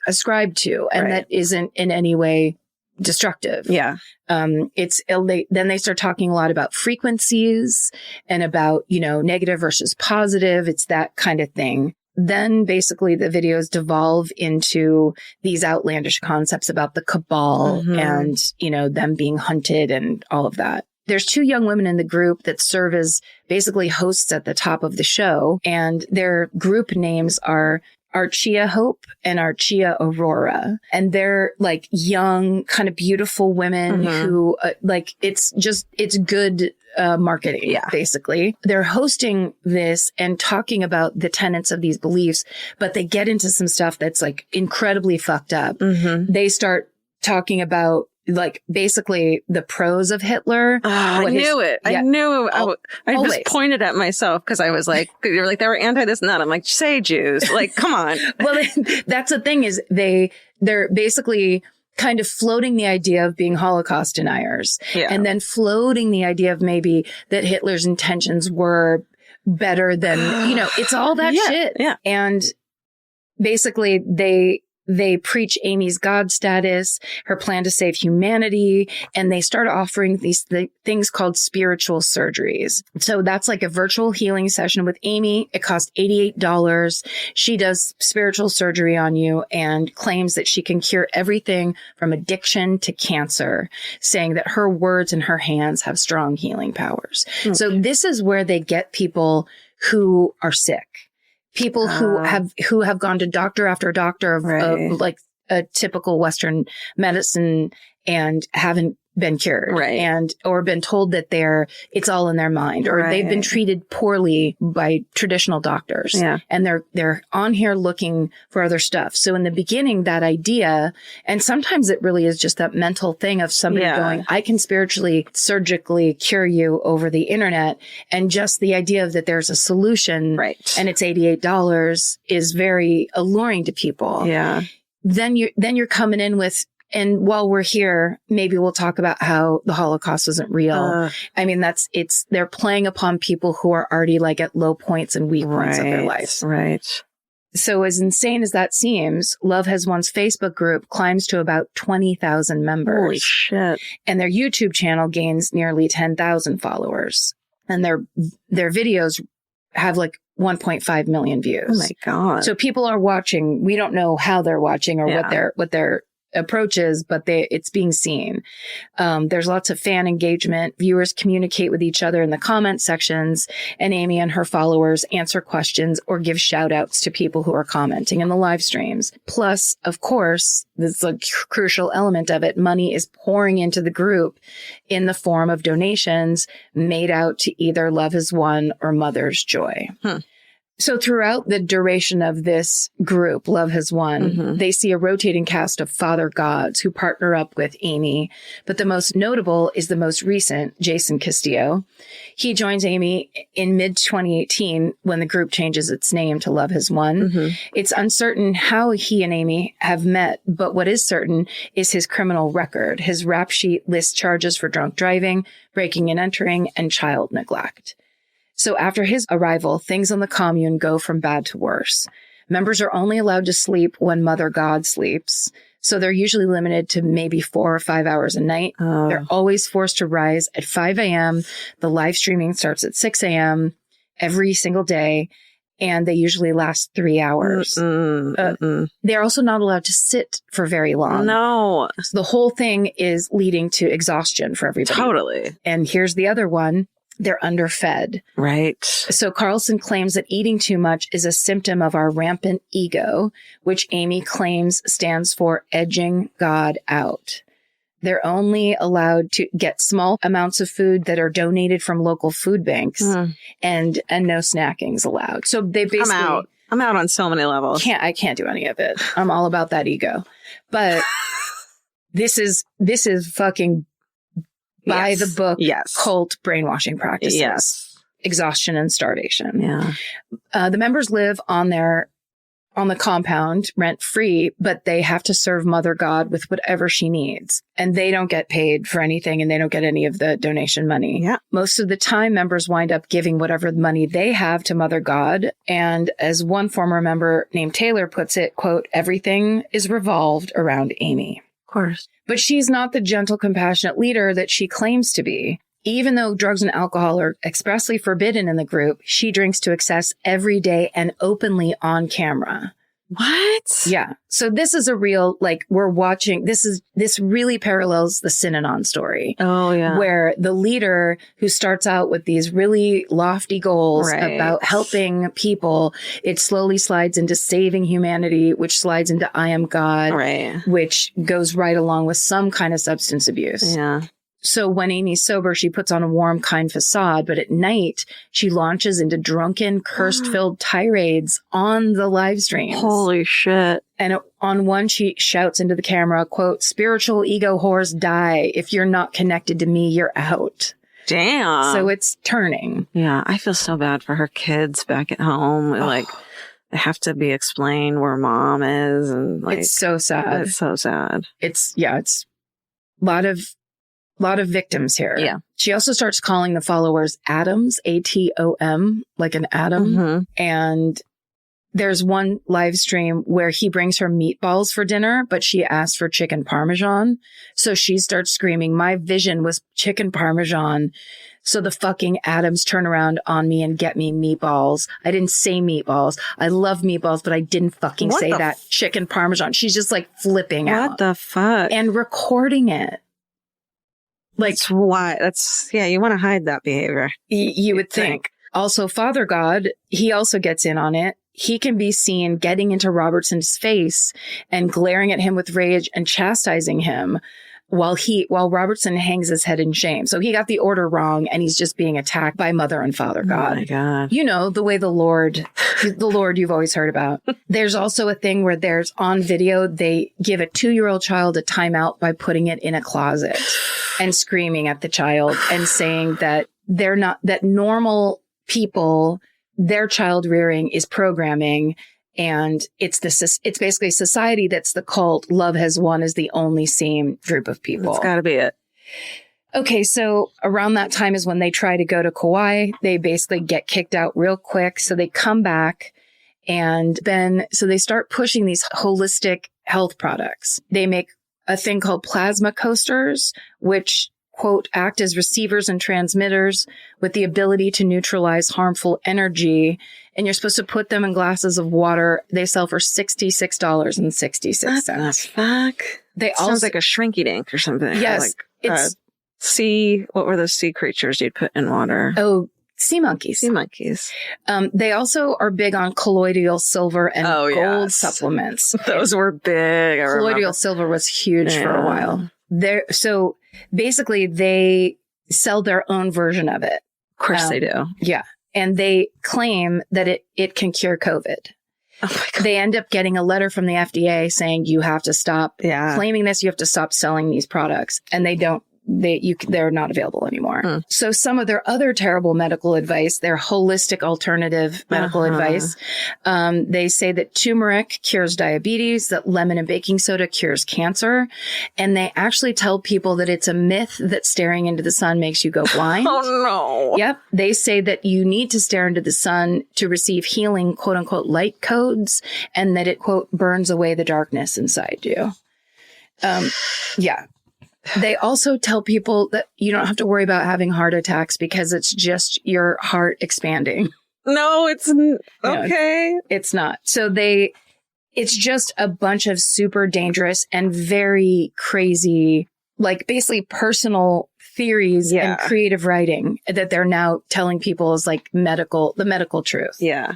ascribe to, and that isn't in any way destructive. Then they start talking a lot about frequencies and about, negative versus positive. It's that kind of thing. Then basically the videos devolve into these outlandish concepts about the cabal and, them being hunted and all of that. There's 2 young women in the group that serve as basically hosts at the top of the show, and their group names are Archia Hope and Archia Aurora. And they're like young, kind of beautiful women who it's good marketing, basically. They're hosting this and talking about the tenets of these beliefs, but they get into some stuff that's like incredibly fucked up. They start talking about like basically the pros of Hitler. I knew it. I knew. I just pointed at myself because I was like, they were like, they were anti this and that. I'm like, say Jews. Like, come on. Well, that's the thing is they're basically kind of floating the idea of being Holocaust deniers and then floating the idea of maybe that Hitler's intentions were better than, it's all that shit. Yeah. And basically they preach Amy's God status, her plan to save humanity, and they start offering these things called spiritual surgeries. So that's like a virtual healing session with Amy. It costs $88. She does spiritual surgery on you and claims that she can cure everything from addiction to cancer, saying that her words and her hands have strong healing powers. So this is where they get people who are sick. People who have gone to doctor after doctor of like a typical Western medicine and haven't been cured, right, or been told that it's all in their mind, or they've been treated poorly by traditional doctors, and they're on here looking for other stuff. So in the beginning, that idea, and sometimes it really is just that mental thing of somebody going, I can spiritually, surgically cure you over the internet, and just the idea of that there's a solution, and it's $88 is very alluring to people. Yeah. Then you're coming in with, and while we're here, maybe we'll talk about how the Holocaust wasn't real. I mean, they're playing upon people who are already like at low points and weak points of their lives. Right. So as insane as that seems, Love Has Won's Facebook group climbs to about 20,000 members. Holy shit. And their YouTube channel gains nearly 10,000 followers. And their videos have like 1.5 million views. Oh my God. So people are watching. We don't know how they're watching or what their approach is, but it's being seen. There's lots of fan engagement. Viewers communicate with each other in the comment sections, and Amy and her followers answer questions or give shout outs to people who are commenting in the live streams. Plus, of course, this is a crucial element of it. Money is pouring into the group in the form of donations made out to either Love Has Won or Mother's Joy. So throughout the duration of this group, Love Has Won, they see a rotating cast of father gods who partner up with Amy. But the most notable is the most recent, Jason Castillo. He joins Amy in mid-2018 when the group changes its name to Love Has Won. It's uncertain how he and Amy have met, but what is certain is his criminal record. His rap sheet lists charges for drunk driving, breaking and entering, and child neglect. So after his arrival, things on the commune go from bad to worse. Members are only allowed to sleep when Mother God sleeps. So they're usually limited to maybe 4 or 5 hours a night. They're always forced to rise at 5 a.m. The live streaming starts at 6 a.m. every single day, and they usually last 3 hours. They're also not allowed to sit for very long. No. So the whole thing is leading to exhaustion for everybody. Totally. And here's the other one. They're underfed. Right. So Carlson claims that eating too much is a symptom of our rampant ego, which Amy claims stands for edging God out. They're only allowed to get small amounts of food that are donated from local food banks, and no snacking's allowed. So they basically... I'm out on so many levels. I can't do any of it. I'm all about that ego. But this is fucking by the book, cult brainwashing practices, exhaustion and starvation. Yeah. The members live on the compound rent free, but they have to serve Mother God with whatever she needs. And they don't get paid for anything, and they don't get any of the donation money. Yeah. Most of the time, members wind up giving whatever money they have to Mother God. And as one former member named Taylor puts it, quote, everything is revolved around Amy. Of course. But she's not the gentle, compassionate leader that she claims to be. Even though drugs and alcohol are expressly forbidden in the group, she drinks to excess every day and openly on camera. What? Yeah. So this is a real, like, we're watching, this really parallels the Synanon story. Oh, yeah. Where the leader who starts out with these really lofty goals about helping people, it slowly slides into saving humanity, which slides into I am God, which goes right along with some kind of substance abuse. Yeah. So when Amy's sober, she puts on a warm, kind facade, but at night, she launches into drunken, curse-filled tirades on the live streams. Holy shit. And on one, she shouts into the camera, quote, spiritual ego whores die. If you're not connected to me, you're out. Damn. So it's turning. Yeah. I feel so bad for her kids back at home. Like, they have to be explained where mom is. And like, it's so sad. It's so sad. It's a lot of victims here. Yeah. She also starts calling the followers atoms, ATOM, like an atom. And there's one live stream where he brings her meatballs for dinner, but she asks for chicken parmesan. So she starts screaming, my vision was chicken parmesan. So the fucking atoms turn around on me and get me meatballs. I didn't say meatballs. I love meatballs, but I didn't fucking say that chicken parmesan. She's just like flipping out. What the fuck? And recording it. Like, that's why. You want to hide that behavior. You would think. Also, Father God, he also gets in on it. He can be seen getting into Robertson's face and glaring at him with rage and chastising him. while Robertson hangs his head in shame. So he got the order wrong and he's just being attacked by Mother and Father God. Oh my God. You know, the way the Lord you've always heard about. There's also a thing where there's on video, they give a 2-year-old child a timeout by putting it in a closet and screaming at the child and saying that that normal people, their child rearing is programming. And it's basically society that's the cult. Love Has Won is the only same group of people. That's gotta be it. Okay, so around that time is when they try to go to Kauai. They basically get kicked out real quick. So they come back and then, so they start pushing these holistic health products. They make a thing called plasma coasters, which, quote, act as receivers and transmitters with the ability to neutralize harmful energy. And you're supposed to put them in glasses of water. They sell for $66.66. What the fuck? Sounds like a shrinky dink or something. Yes. What were those sea creatures you'd put in water? Oh, sea monkeys. Sea monkeys. They also are big on colloidal silver and gold supplements. Those were big. Colloidal silver was huge for a while. So basically they sell their own version of it. Of course they do. Yeah. And they claim that it can cure COVID. Oh my God. They end up getting a letter from the FDA saying you have to stop claiming this. You have to stop selling these products. And they don't. They're not available anymore. So some of their other terrible medical advice, their holistic alternative medical advice, they say that turmeric cures diabetes, that lemon and baking soda cures cancer. And they actually tell people that it's a myth that staring into the sun makes you go blind. Oh no. Yep. They say that you need to stare into the sun to receive healing, quote unquote, light codes, and that it, quote, burns away the darkness inside you. Yeah. They also tell people that you don't have to worry about having heart attacks because it's just your heart expanding. No, it's okay. It's not. So it's just a bunch of super dangerous and very crazy, like basically personal theories and creative writing that they're now telling people is like the medical truth. Yeah.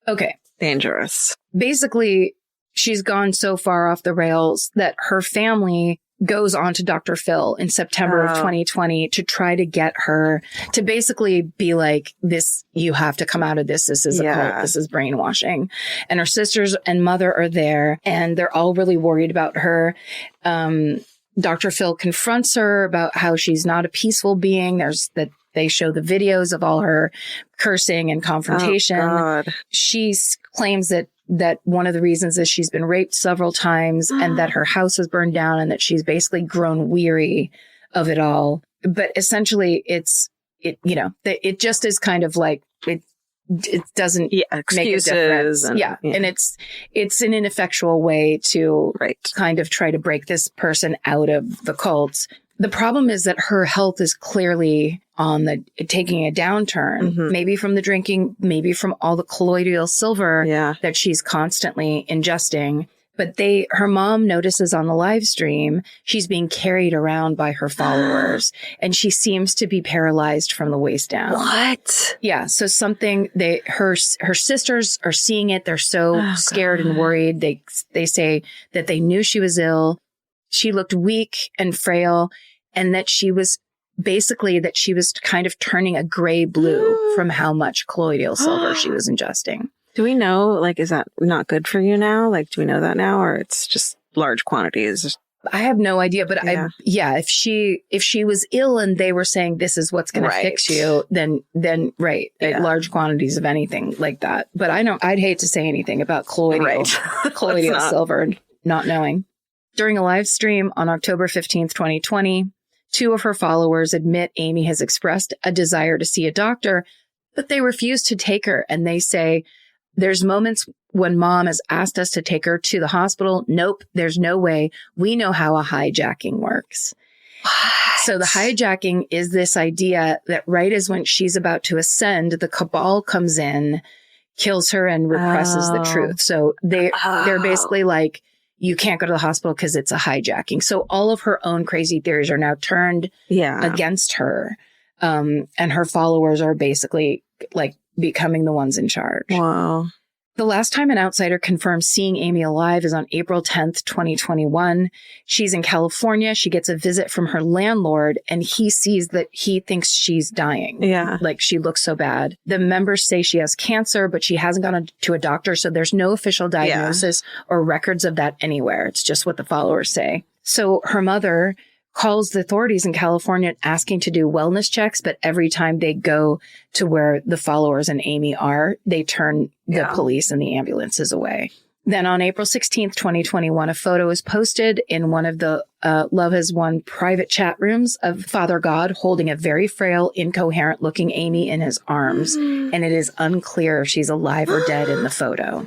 Okay. Dangerous. Basically, she's gone so far off the rails that her family goes on to Dr. Phil in September of 2020 to try to get her to basically be like, this, you have to come out of this. This is a cult. This is brainwashing. And her sisters and mother are there and they're all really worried about her. Dr. Phil confronts her about how she's not a peaceful being. They show the videos of all her cursing and confrontation. Oh, God. She claims that one of the reasons is she's been raped several times and that her house was burned down and that she's basically grown weary of it all. But essentially it just is kind of like, it doesn't make a difference. And it's an ineffectual way to kind of try to break this person out of the cult. The problem is that her health is clearly taking a downturn, maybe from the drinking, maybe from all the colloidal silver that she's constantly ingesting. But her mom notices on the live stream, she's being carried around by her followers and she seems to be paralyzed from the waist down. What? Yeah. So her sisters are seeing it. They're so scared and worried. They say that they knew she was ill. She looked weak and frail and that she was kind of turning a gray blue from how much colloidal silver she was ingesting. Do we know, like, is that not good for you now? Like, do we know that now, or it's just large quantities? I have no idea, but if she was ill and they were saying this is what's going to fix you, then large quantities of anything like that. But I'd hate to say anything about colloidal silver, not knowing. During a live stream on October 15th, 2020, 2 of her followers admit Amy has expressed a desire to see a doctor, but they refuse to take her. And they say, there's moments when mom has asked us to take her to the hospital. Nope, there's no way. We know how a hijacking works. What? So the hijacking is this idea that right as when she's about to ascend, the cabal comes in, kills her, and represses the truth. So they're basically like, you can't go to the hospital because it's a hijacking. So all of her own crazy theories are now turned against her. And her followers are basically like becoming the ones in charge. Wow. The last time an outsider confirmed seeing Amy alive is on April 10th, 2021. She's in California. She gets a visit from her landlord, and he sees that he thinks she's dying. Yeah. Like, she looks so bad. The members say she has cancer, but she hasn't gone to a doctor, so there's no official diagnosis or records of that anywhere. It's just what the followers say. So her mother calls the authorities in California asking to do wellness checks, but every time they go to where the followers and Amy are, they turn the police and the ambulances away. Then on April 16th, 2021, a photo is posted in one of the Love Has Won private chat rooms of Father God holding a very frail, incoherent looking Amy in his arms. And it is unclear if she's alive or dead in the photo.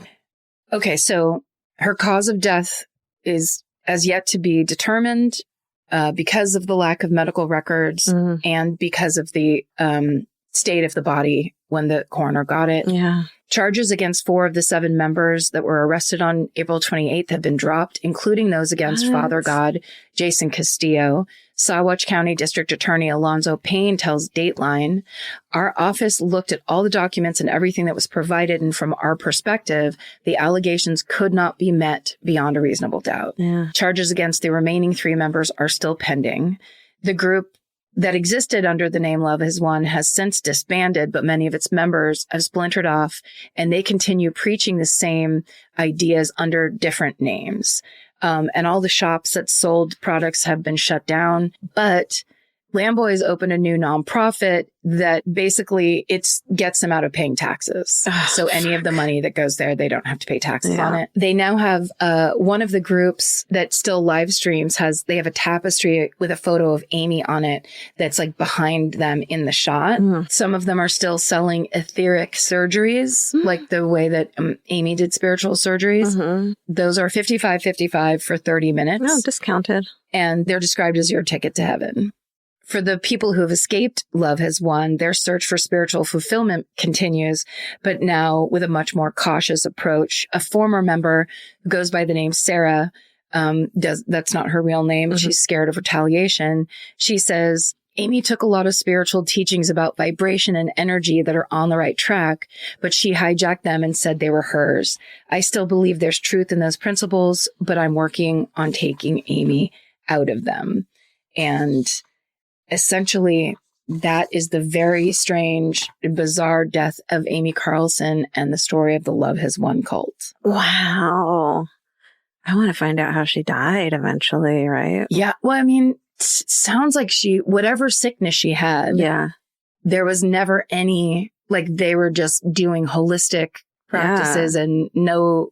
Okay, so her cause of death is as yet to be determined. Because of the lack of medical records and because of the state of the body when the coroner got it. Yeah. Charges against 4 of the 7 members that were arrested on April 28th have been dropped, including those against Father God, Jason Castillo. Saguache County District Attorney Alonzo Payne tells Dateline, our office looked at all the documents and everything that was provided, and from our perspective, the allegations could not be met beyond a reasonable doubt. Yeah. Charges against the remaining 3 members are still pending. The group that existed under the name Love Has Won has since disbanded, but many of its members have splintered off, and they continue preaching the same ideas under different names. And all the shops that sold products have been shut down. But Lamboy's opened a new nonprofit that basically gets them out of paying taxes. So any of the money that goes there, they don't have to pay taxes on it. They now have one of the groups that still live streams they have a tapestry with a photo of Amy on it that's like behind them in the shot. Some of them are still selling etheric surgeries, like the way that Amy did spiritual surgeries. Those are $55.55 for 30 minutes. No, discounted. And they're described as your ticket to heaven. For the people who have escaped Love Has Won, their search for spiritual fulfillment continues, but now with a much more cautious approach. A former member who goes by the name Sarah, that's not her real name. She's scared of retaliation. She says, Amy took a lot of spiritual teachings about vibration and energy that are on the right track, but she hijacked them and said they were hers. I still believe there's truth in those principles, but I'm working on taking Amy out of them. And essentially, that is the very strange, bizarre death of Amy Carlson and the story of the Love Has Won cult. Wow. I want to find out how she died eventually, right? Yeah. Well, I mean, sounds like whatever sickness she had, there was never any, like, they were just doing holistic practices and no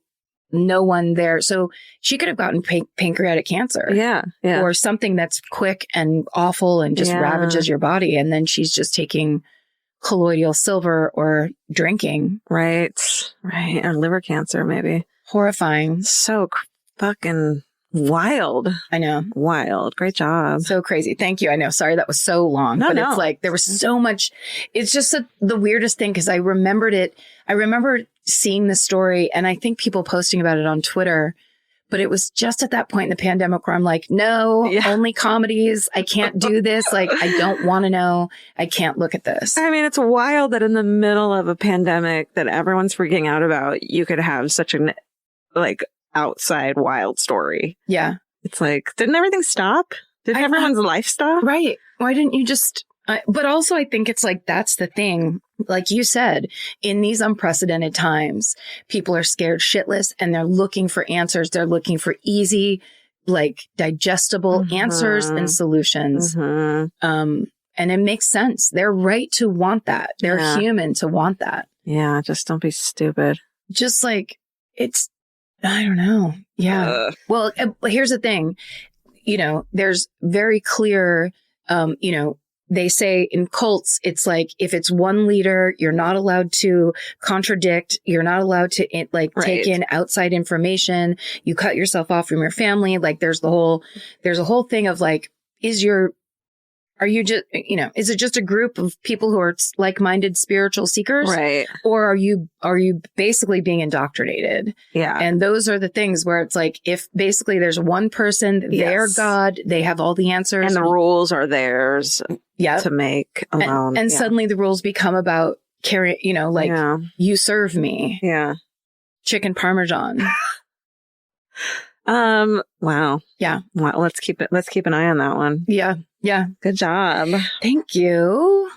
one there. So she could have gotten pancreatic cancer. Yeah. Or something that's quick and awful and just ravages your body. And then she's just taking colloidal silver or drinking. Right. Or liver cancer, maybe. Horrifying. So fucking wild. I know. Wild. Great job. So crazy. Thank you. I know. Sorry that was so long. But it's like there was so much. It's just the weirdest thing because I remembered it. I remember seeing the story and I think people posting about it on Twitter. But it was just at that point in the pandemic where I'm like, no, only comedies. I can't do this. Like, I don't want to know. I can't look at this. I mean, it's wild that in the middle of a pandemic that everyone's freaking out about, you could have such an, like, outside wild story. Yeah. It's like, didn't everything stop? Didn't everyone's life stop? Right. Why didn't you just... but also I think it's like, that's the thing. Like you said, in these unprecedented times, people are scared shitless and they're looking for answers. They're looking for easy, like digestible answers and solutions. And it makes sense. They're right to want that. They're human to want that. Yeah. Just don't be stupid. Just like I don't know. Yeah. Well, here's the thing, there's very clear, they say in cults, it's like, if it's one leader, you're not allowed to contradict. You're not allowed to take in outside information. You cut yourself off from your family. Like there's a whole thing of like, are you just, is it just a group of people who are like-minded spiritual seekers? Right. Or are you basically being indoctrinated? Yeah. And those are the things where it's like, if basically there's one person, they're God, they have all the answers. And the rules are theirs to make alone. And suddenly the rules become about you serve me. Yeah. chicken parmesan. Wow. Yeah. Well, let's keep an eye on that one. Yeah. Yeah. Good job. Thank you.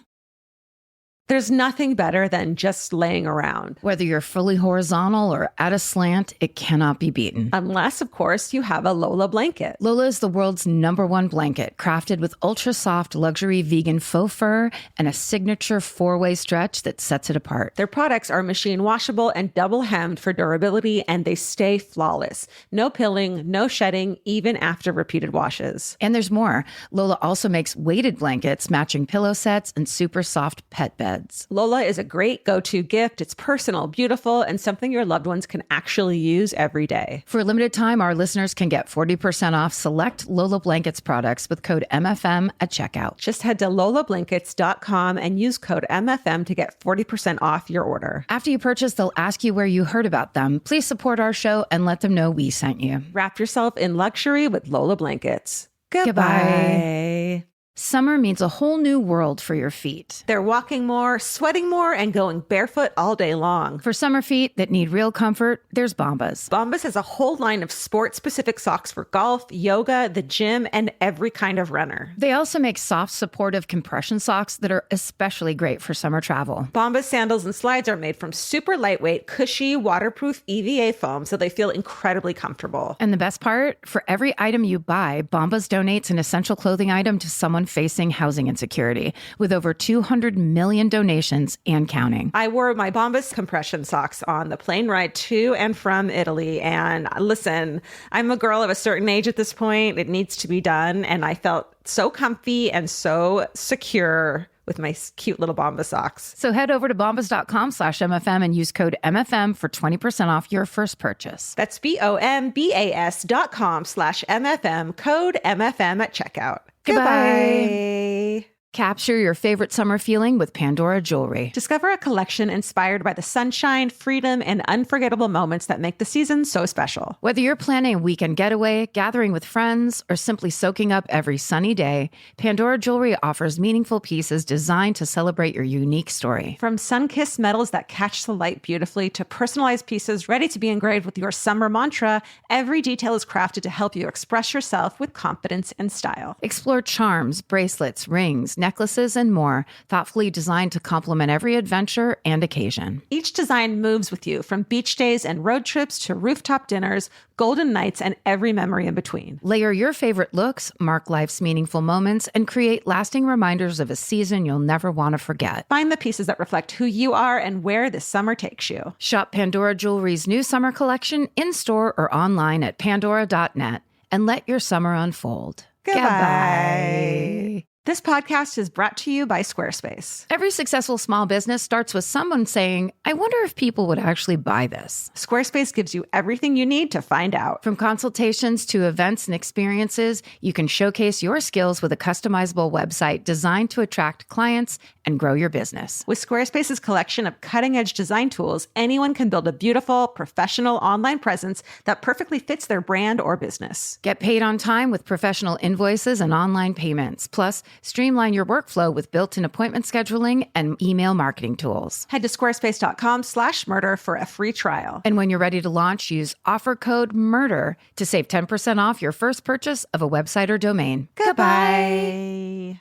There's nothing better than just laying around. Whether you're fully horizontal or at a slant, it cannot be beaten. Unless, of course, you have a Lola blanket. Lola is the world's #1 blanket, crafted with ultra-soft luxury vegan faux fur and a signature 4-way stretch that sets it apart. Their products are machine washable and double hemmed for durability, and they stay flawless. No pilling, no shedding, even after repeated washes. And there's more. Lola also makes weighted blankets, matching pillow sets, and super soft pet beds. Lola is a great go-to gift. It's personal, beautiful, and something your loved ones can actually use every day. For a limited time, our listeners can get 40% off select Lola Blankets products with code MFM at checkout. Just head to lolablankets.com and use code MFM to get 40% off your order. After you purchase, they'll ask you where you heard about them. Please support our show and let them know we sent you. Wrap yourself in luxury with Lola Blankets. Goodbye. Summer means a whole new world for your feet. They're walking more, sweating more, and going barefoot all day long. For summer feet that need real comfort, there's Bombas. Bombas has a whole line of sport-specific socks for golf, yoga, the gym, and every kind of runner. They also make soft, supportive compression socks that are especially great for summer travel. Bombas sandals and slides are made from super lightweight, cushy, waterproof EVA foam, so they feel incredibly comfortable. And the best part? For every item you buy, Bombas donates an essential clothing item to someone facing housing insecurity, with over 200 million donations and counting. I wore my Bombas compression socks on the plane ride to and from Italy. And listen, I'm a girl of a certain age at this point. It needs to be done. And I felt so comfy and so secure with my cute little Bombas socks. So head over to bombas.com/MFM and use code MFM for 20% off your first purchase. That's BOMBAS.com/MFM, code MFM at checkout. Goodbye. Capture your favorite summer feeling with Pandora Jewelry. Discover a collection inspired by the sunshine, freedom, and unforgettable moments that make the season so special. Whether you're planning a weekend getaway, gathering with friends, or simply soaking up every sunny day, Pandora Jewelry offers meaningful pieces designed to celebrate your unique story. From sun-kissed metals that catch the light beautifully to personalized pieces ready to be engraved with your summer mantra, every detail is crafted to help you express yourself with confidence and style. Explore charms, bracelets, rings, necklaces, and more, thoughtfully designed to complement every adventure and occasion. Each design moves with you, from beach days and road trips to rooftop dinners, golden nights, and every memory in between. Layer your favorite looks, mark life's meaningful moments, and create lasting reminders of a season you'll never want to forget. Find the pieces that reflect who you are and where this summer takes you. Shop Pandora Jewelry's new summer collection in-store or online at pandora.net and let your summer unfold. Goodbye. This podcast is brought to you by Squarespace. Every successful small business starts with someone saying, I wonder if people would actually buy this. Squarespace gives you everything you need to find out. From consultations to events and experiences, you can showcase your skills with a customizable website designed to attract clients and grow your business. With Squarespace's collection of cutting-edge design tools, anyone can build a beautiful, professional online presence that perfectly fits their brand or business. Get paid on time with professional invoices and online payments. Plus, streamline your workflow with built-in appointment scheduling and email marketing tools. Head to squarespace.com/murder for a free trial. And when you're ready to launch, use offer code MURDER to save 10% off your first purchase of a website or domain. Goodbye.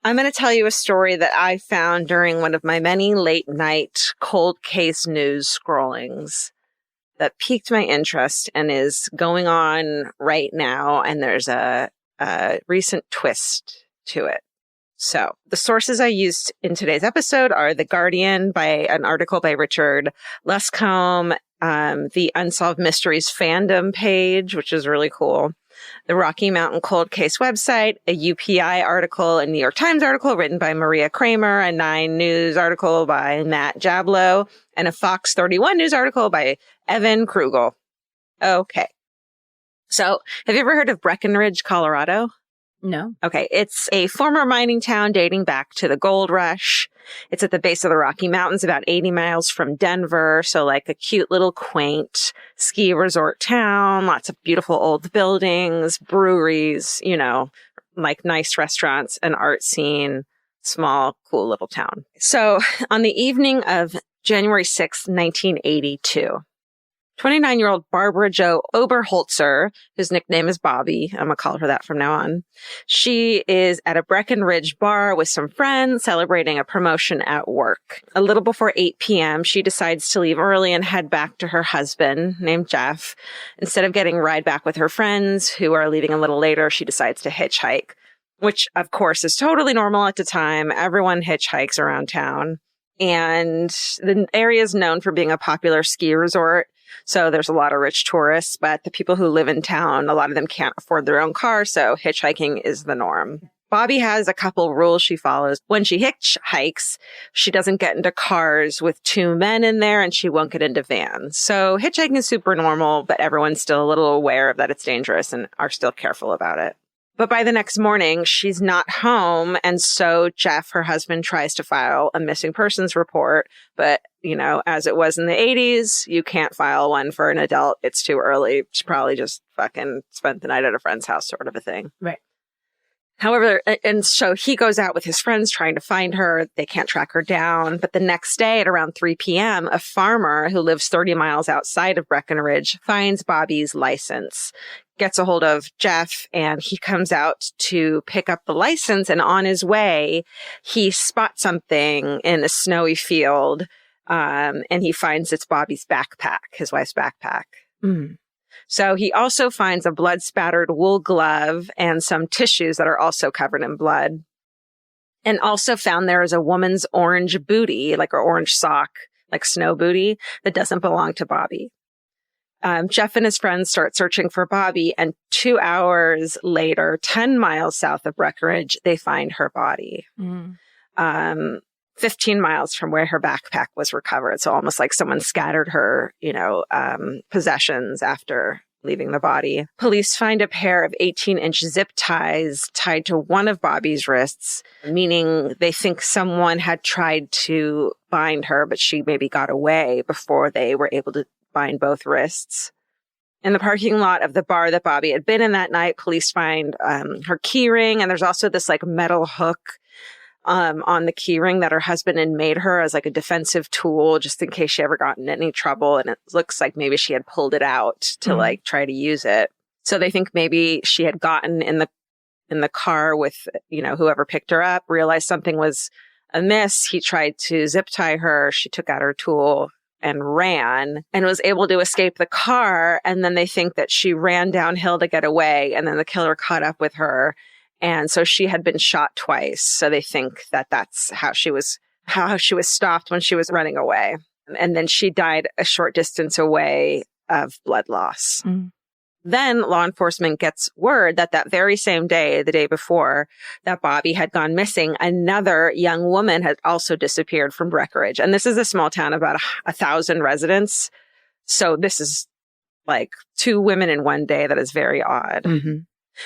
I'm going to tell you a story that I found during one of my many late night cold case news scrollings that piqued my interest and is going on right now. And there's a recent twist to it. So the sources I used in today's episode are The Guardian, by an article by Richard Luscombe, the Unsolved Mysteries fandom page, which is really cool, the Rocky Mountain Cold Case website, a UPI article, a New York Times article written by Maria Kramer, a 9 News article by Matt Jablow, and a Fox 31 News article by Evan Krugel. Okay. So, have you ever heard of Breckenridge, Colorado? No. Okay. It's a former mining town dating back to the gold rush. It's at the base of the Rocky Mountains, about 80 miles from Denver. So like a cute little quaint ski resort town, lots of beautiful old buildings, breweries, you know, like nice restaurants, an art scene, small, cool little town. So on the evening of January 6, 1982. 29-year-old Barbara Jo Oberholtzer, whose nickname is Bobby, I'm going to call her that from now on. She is at a Breckenridge bar with some friends celebrating a promotion at work. A little before 8 p.m., she decides to leave early and head back to her husband, named Jeff. Instead of getting a ride back with her friends, who are leaving a little later, she decides to hitchhike, which, of course, is totally normal at the time. Everyone hitchhikes around town. And the area is known for being a popular ski resort. So there's a lot of rich tourists, but the people who live in town, a lot of them can't afford their own car. So hitchhiking is the norm. Bobby has a couple rules she follows. When she hitchhikes, she doesn't get into cars with two men in there, and she won't get into vans. So hitchhiking is super normal, but everyone's still a little aware of that it's dangerous and are still careful about it. But by the next morning, she's not home. And so Jeff, her husband, tries to file a missing persons report. But, you know, as it was in the 80s, you can't file one for an adult. It's too early. She probably just fucking spent the night at a friend's house, sort of a thing. Right. However, and so he goes out with his friends trying to find her. They can't track her down. But the next day at around 3 p.m., a farmer who lives 30 miles outside of Breckenridge finds Bobby's license, gets a hold of Jeff, and he comes out to pick up the license. And on his way, he spots something in a snowy field, and he finds it's Bobby's backpack, his wife's backpack. Mm. So he also finds a blood-spattered wool glove and some tissues that are also covered in blood. And also found there is a woman's orange bootie, like an orange sock, like snow bootie, that doesn't belong to Bobby. Jeff and his friends start searching for Bobby, and 2 hours later, 10 miles south of Breckenridge, they find her body. 15 miles from where her backpack was recovered. So almost like someone scattered her, possessions after leaving the body. Police find a pair of 18-inch zip ties tied to one of Bobby's wrists, meaning they think someone had tried to bind her, but she maybe got away before they were able to bind both wrists. In the parking lot of the bar that Bobby had been in that night, police find her key ring, and there's also this like metal hook on the key ring that her husband had made her as like a defensive tool, just in case she ever got in any trouble. And it looks like maybe she had pulled it out to like try to use it. So they think maybe she had gotten in the car with, whoever picked her up, realized something was amiss. He tried to zip tie her. She took out her tool and ran and was able to escape the car. And then they think that she ran downhill to get away. And then the killer caught up with her. And so she had been shot twice. So they think that that's how she was stopped when she was running away. And then she died a short distance away of blood loss. Mm. Then law enforcement gets word that very same day, the day before, that Bobby had gone missing, another young woman had also disappeared from Breckenridge. And this is a small town of about 1,000 residents. So this is like 2 women in one day. That is very odd. Mm-hmm.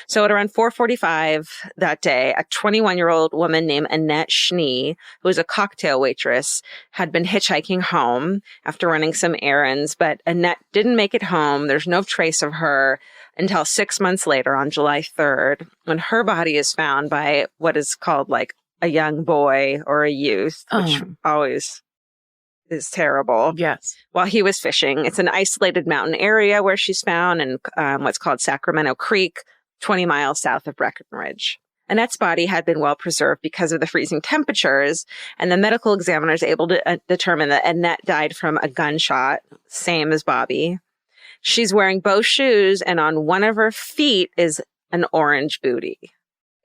So at around 4:45 that day, a 21-year-old woman named Annette Schnee, who was a cocktail waitress, had been hitchhiking home after running some errands, but Annette didn't make it home. There's no trace of her until 6 months later on July 3rd, when her body is found by what is called like a young boy or a youth, which always is terrible. Yes. While he was fishing. It's an isolated mountain area where she's found in what's called Sacramento Creek, 20 miles south of Breckenridge. Annette's body had been well preserved because of the freezing temperatures, and the medical examiner is able to determine that Annette died from a gunshot, same as Bobby. She's wearing both shoes, and on one of her feet is an orange bootie.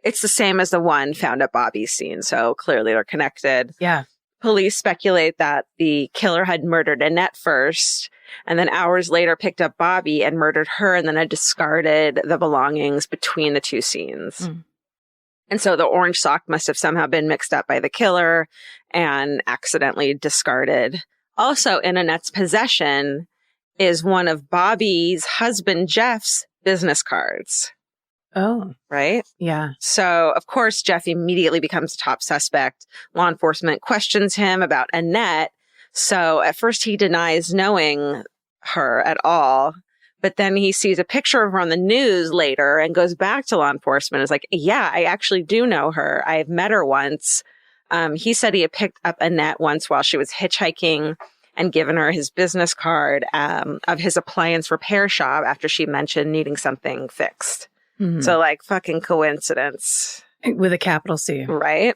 It's the same as the one found at Bobby's scene, so clearly they're connected. Yeah. Police speculate that the killer had murdered Annette first, and then hours later picked up Bobby and murdered her, and then had discarded the belongings between the two scenes. Mm. And so the orange sock must have somehow been mixed up by the killer and accidentally discarded. Also in Annette's possession is one of Bobby's husband, Jeff's, business cards. Oh. Right? Yeah. So, of course, Jeff immediately becomes the top suspect. Law enforcement questions him about Annette. So at first he denies knowing her at all, but then he sees a picture of her on the news later and goes back to law enforcement. Is like, yeah, I actually do know her. I've met her once. He said he had picked up Annette once while she was hitchhiking and given her his business card of his appliance repair shop after she mentioned needing something fixed. Mhm. So, like, fucking coincidence. With a capital C. Right?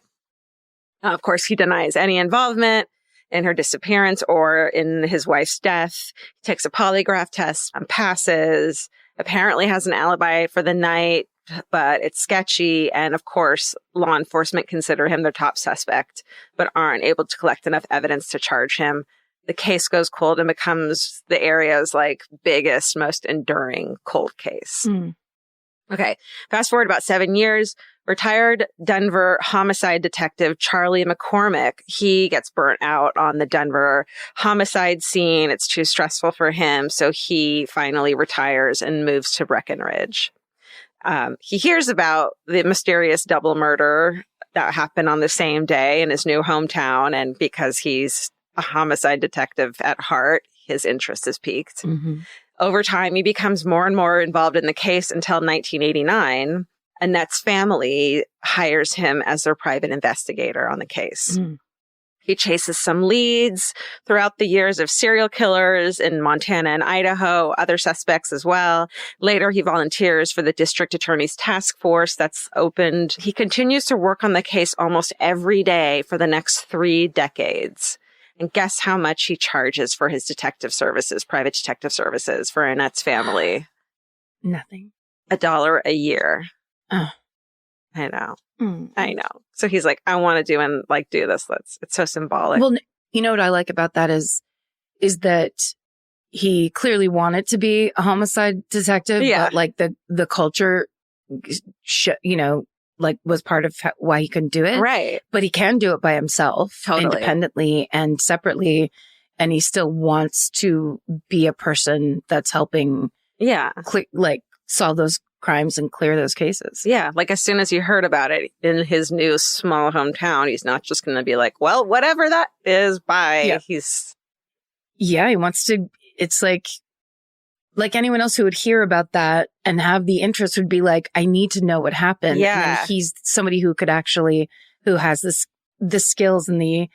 Of course, he denies any involvement in her disappearance or in his wife's death. He takes a polygraph test and passes, apparently has an alibi for the night, but it's sketchy. And of course, law enforcement consider him their top suspect, but aren't able to collect enough evidence to charge him. The case goes cold and becomes the area's like biggest, most enduring cold case. Okay. Fast forward about 7 years. Retired Denver homicide detective Charlie McCormick, he gets burnt out on the Denver homicide scene. It's too stressful for him, so he finally retires and moves to Breckenridge. He hears about the mysterious double murder that happened on the same day in his new hometown, and because he's a homicide detective at heart, his interest is piqued. Mm-hmm. Over time, he becomes more and more involved in the case until 1989. Annette's family hires him as their private investigator on the case. He chases some leads throughout the years of serial killers in Montana and Idaho, other suspects as well. Later, he volunteers for the district attorney's task force that's opened. He continues to work on the case almost every day for the next 3 decades. And guess how much he charges for his detective services, private detective services for Annette's family? Nothing. $1 a year. Oh. I know. I know. So he's like, I want to do this. It's so symbolic. Well, you know what I like about that is that he clearly wanted to be a homicide detective, but like the culture, was part of why he couldn't do it. Right. But he can do it by himself, independently and separately. And he still wants to be a person that's helping solve those crimes and clear those cases. Yeah. Like as soon as he heard about it in his new small hometown, he's not just going to be like, well, whatever that is, bye. Yeah. He wants to, it's like anyone else who would hear about that and have the interest would be like, I need to know what happened. Yeah. And he's somebody who who has the skills and the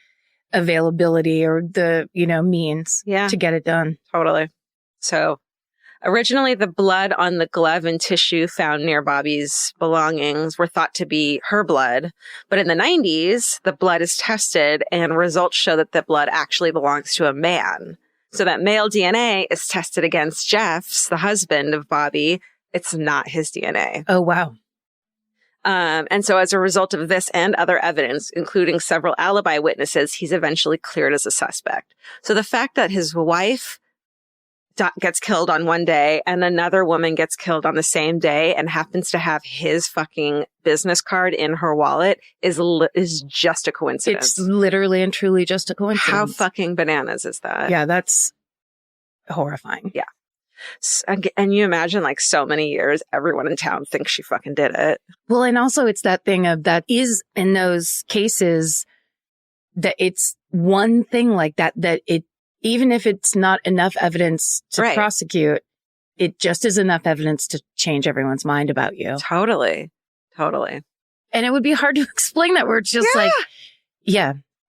availability or the, means to get it done. Totally. So originally, the blood on the glove and tissue found near Bobby's belongings were thought to be her blood. But in the 90s, the blood is tested and results show that the blood actually belongs to a man. So that male DNA is tested against Jeff's, the husband of Bobby. It's not his DNA. Oh, wow. And so as a result of this and other evidence, including several alibi witnesses, he's eventually cleared as a suspect. So the fact that his wife gets killed on one day and another woman gets killed on the same day and happens to have his fucking business card in her wallet is just a coincidence. It's literally and truly just a coincidence. How fucking bananas is that? Yeah, that's horrifying. Yeah. And you imagine like so many years, everyone in town thinks she fucking did it. Well, and also it's that thing of that is in those cases that it's one thing like that it, even if it's not enough evidence to prosecute, it just is enough evidence to change everyone's mind about you. Totally. Totally. And it would be hard to explain that where it's just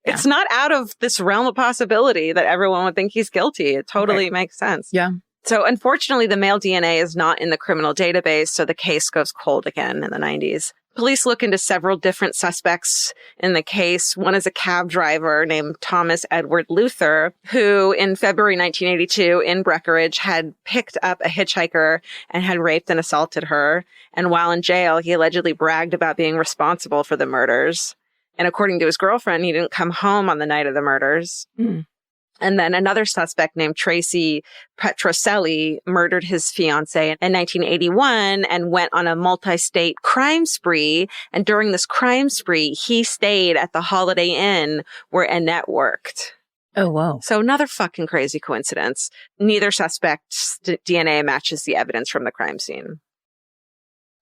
it's not out of this realm of possibility that everyone would think he's guilty. It totally makes sense. Yeah. So unfortunately, the male DNA is not in the criminal database, so the case goes cold again in the 90s. Police look into several different suspects in the case. One is a cab driver named Thomas Edward Luther, who in February 1982 in Breckenridge had picked up a hitchhiker and had raped and assaulted her. And while in jail, he allegedly bragged about being responsible for the murders. And according to his girlfriend, he didn't come home on the night of the murders. And then another suspect named Tracy Petroselli murdered his fiancée in 1981 and went on a multi-state crime spree. And during this crime spree, he stayed at the Holiday Inn where Annette worked. Oh, wow. So another fucking crazy coincidence. Neither suspect's DNA matches the evidence from the crime scene.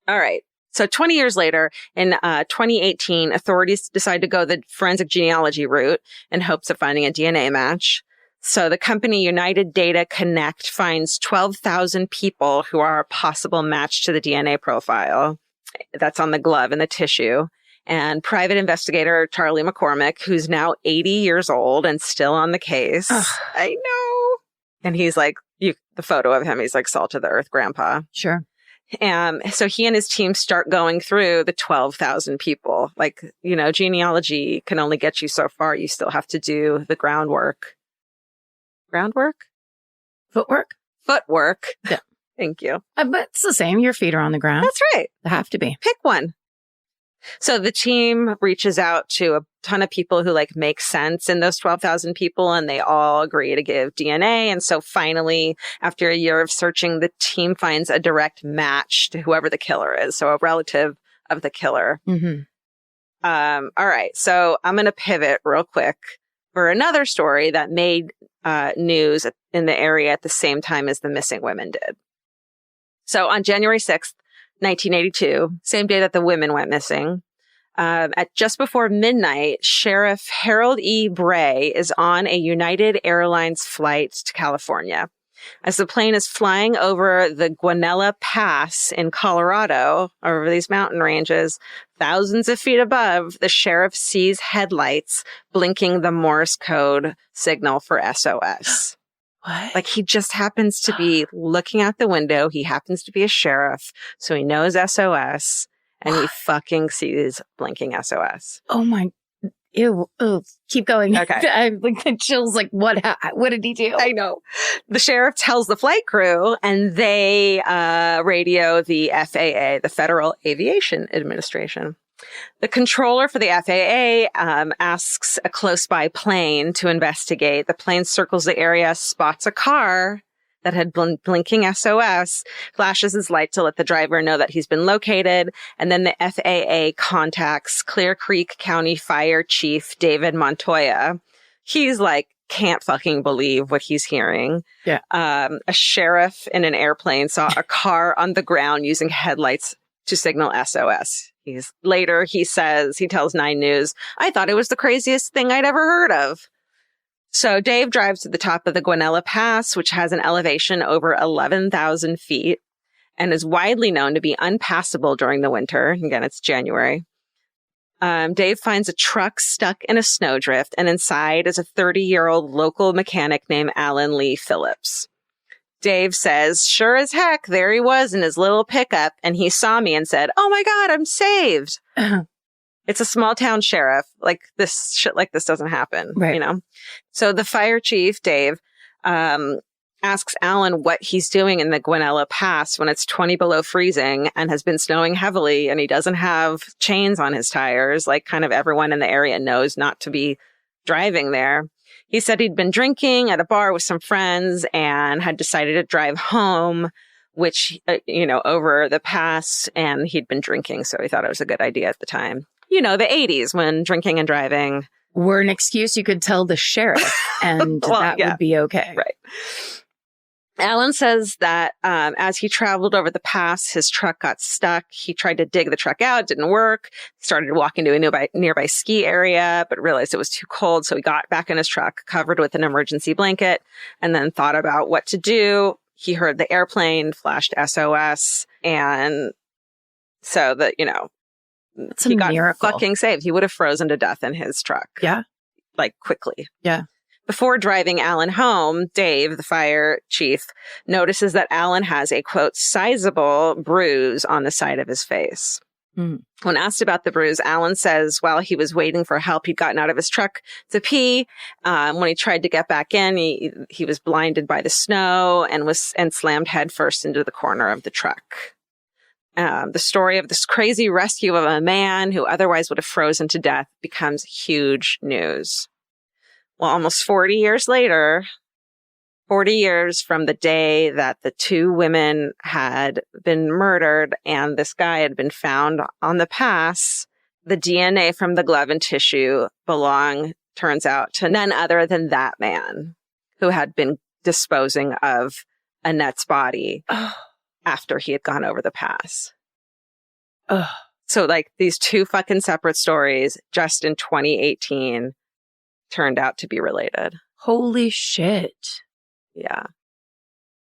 All right. So 20 years later, in 2018, authorities decided to go the forensic genealogy route in hopes of finding a DNA match. So the company United Data Connect finds 12,000 people who are a possible match to the DNA profile that's on the glove and the tissue. and private investigator Charlie McCormick, who's now 80 years old and still on the case. Ugh. I know. And he's like, the photo of him, he's like salt of the earth grandpa. Sure. So he and his team start going through the 12,000 people. Like, genealogy can only get you so far. You still have to do the groundwork. Groundwork? Footwork. Yeah. Thank you. But it's the same. Your feet are on the ground. That's right. They have to be. Pick one. So the team reaches out to a ton of people who make sense in those 12,000 people, and they all agree to give DNA. And so finally, after a year of searching, the team finds a direct match to whoever the killer is. So a relative of the killer. Mm-hmm. All right. So I'm going to pivot real quick for another story that made news in the area at the same time as the missing women did. So on January 6th, 1982, same day that the women went missing, at just before midnight, Sheriff Harold E. Bray is on a United Airlines flight to California. As the plane is flying over the Guanella Pass in Colorado, over these mountain ranges, thousands of feet above, the sheriff sees headlights blinking the Morse code signal for SOS. What? He just happens to be looking out the window. He happens to be a sheriff, so he knows SOS, and he fucking sees blinking SOS. Oh my, ew, keep going. Okay. I'm the chills, what did he do? I know. The sheriff tells the flight crew, and they radio the FAA, the Federal Aviation Administration. The controller for the FAA asks a close-by plane to investigate. The plane circles the area, spots a car that had been blinking SOS, flashes his light to let the driver know that he's been located, and then the FAA contacts Clear Creek County Fire Chief David Montoya. He's can't fucking believe what he's hearing. Yeah. A sheriff in an airplane saw a car on the ground using headlights to signal SOS. He tells 9 News, I thought it was the craziest thing I'd ever heard of. So Dave drives to the top of the Guanella Pass, which has an elevation over 11,000 feet and is widely known to be unpassable during the winter. Again, it's January. Dave finds a truck stuck in a snowdrift, and inside is a 30-year-old local mechanic named Alan Lee Phillips. Dave says, sure as heck, there he was in his little pickup, and he saw me and said, oh my God, I'm saved. It's a small town sheriff. Shit like this doesn't happen, right. So the fire chief, Dave, asks Alan what he's doing in the Guanella Pass when it's 20 below freezing and has been snowing heavily, and he doesn't have chains on his tires. Kind of everyone in the area knows not to be driving there. He said he'd been drinking at a bar with some friends and had decided to drive home, which, over the pass, and he'd been drinking, so he thought it was a good idea at the time. The 80s when drinking and driving were an excuse you could tell the sheriff, and would be okay. Right. Alan says that as he traveled over the pass, his truck got stuck. He tried to dig the truck out. It didn't work. He started walking to a nearby ski area, but realized it was too cold. So he got back in his truck, covered with an emergency blanket, and then thought about what to do. He heard the airplane, flashed SOS, and so that, he got miracle. Fucking saved. He would have frozen to death in his truck. Yeah. Quickly. Yeah. Before driving Alan home, Dave, the fire chief, notices that Alan has a, quote, sizable bruise on the side of his face. Mm. When asked about the bruise, Alan says while he was waiting for help, he'd gotten out of his truck to pee. When he tried to get back in, he was blinded by the snow and slammed headfirst into the corner of the truck. The story of this crazy rescue of a man who otherwise would have frozen to death becomes huge news. Well, almost 40 years later, 40 years from the day that the 2 women had been murdered and this guy had been found on the pass, the DNA from the glove and tissue turns out, to none other than that man who had been disposing of Annette's body after he had gone over the pass. So these 2 fucking separate stories just in 2018 turned out to be related. Holy shit. Yeah.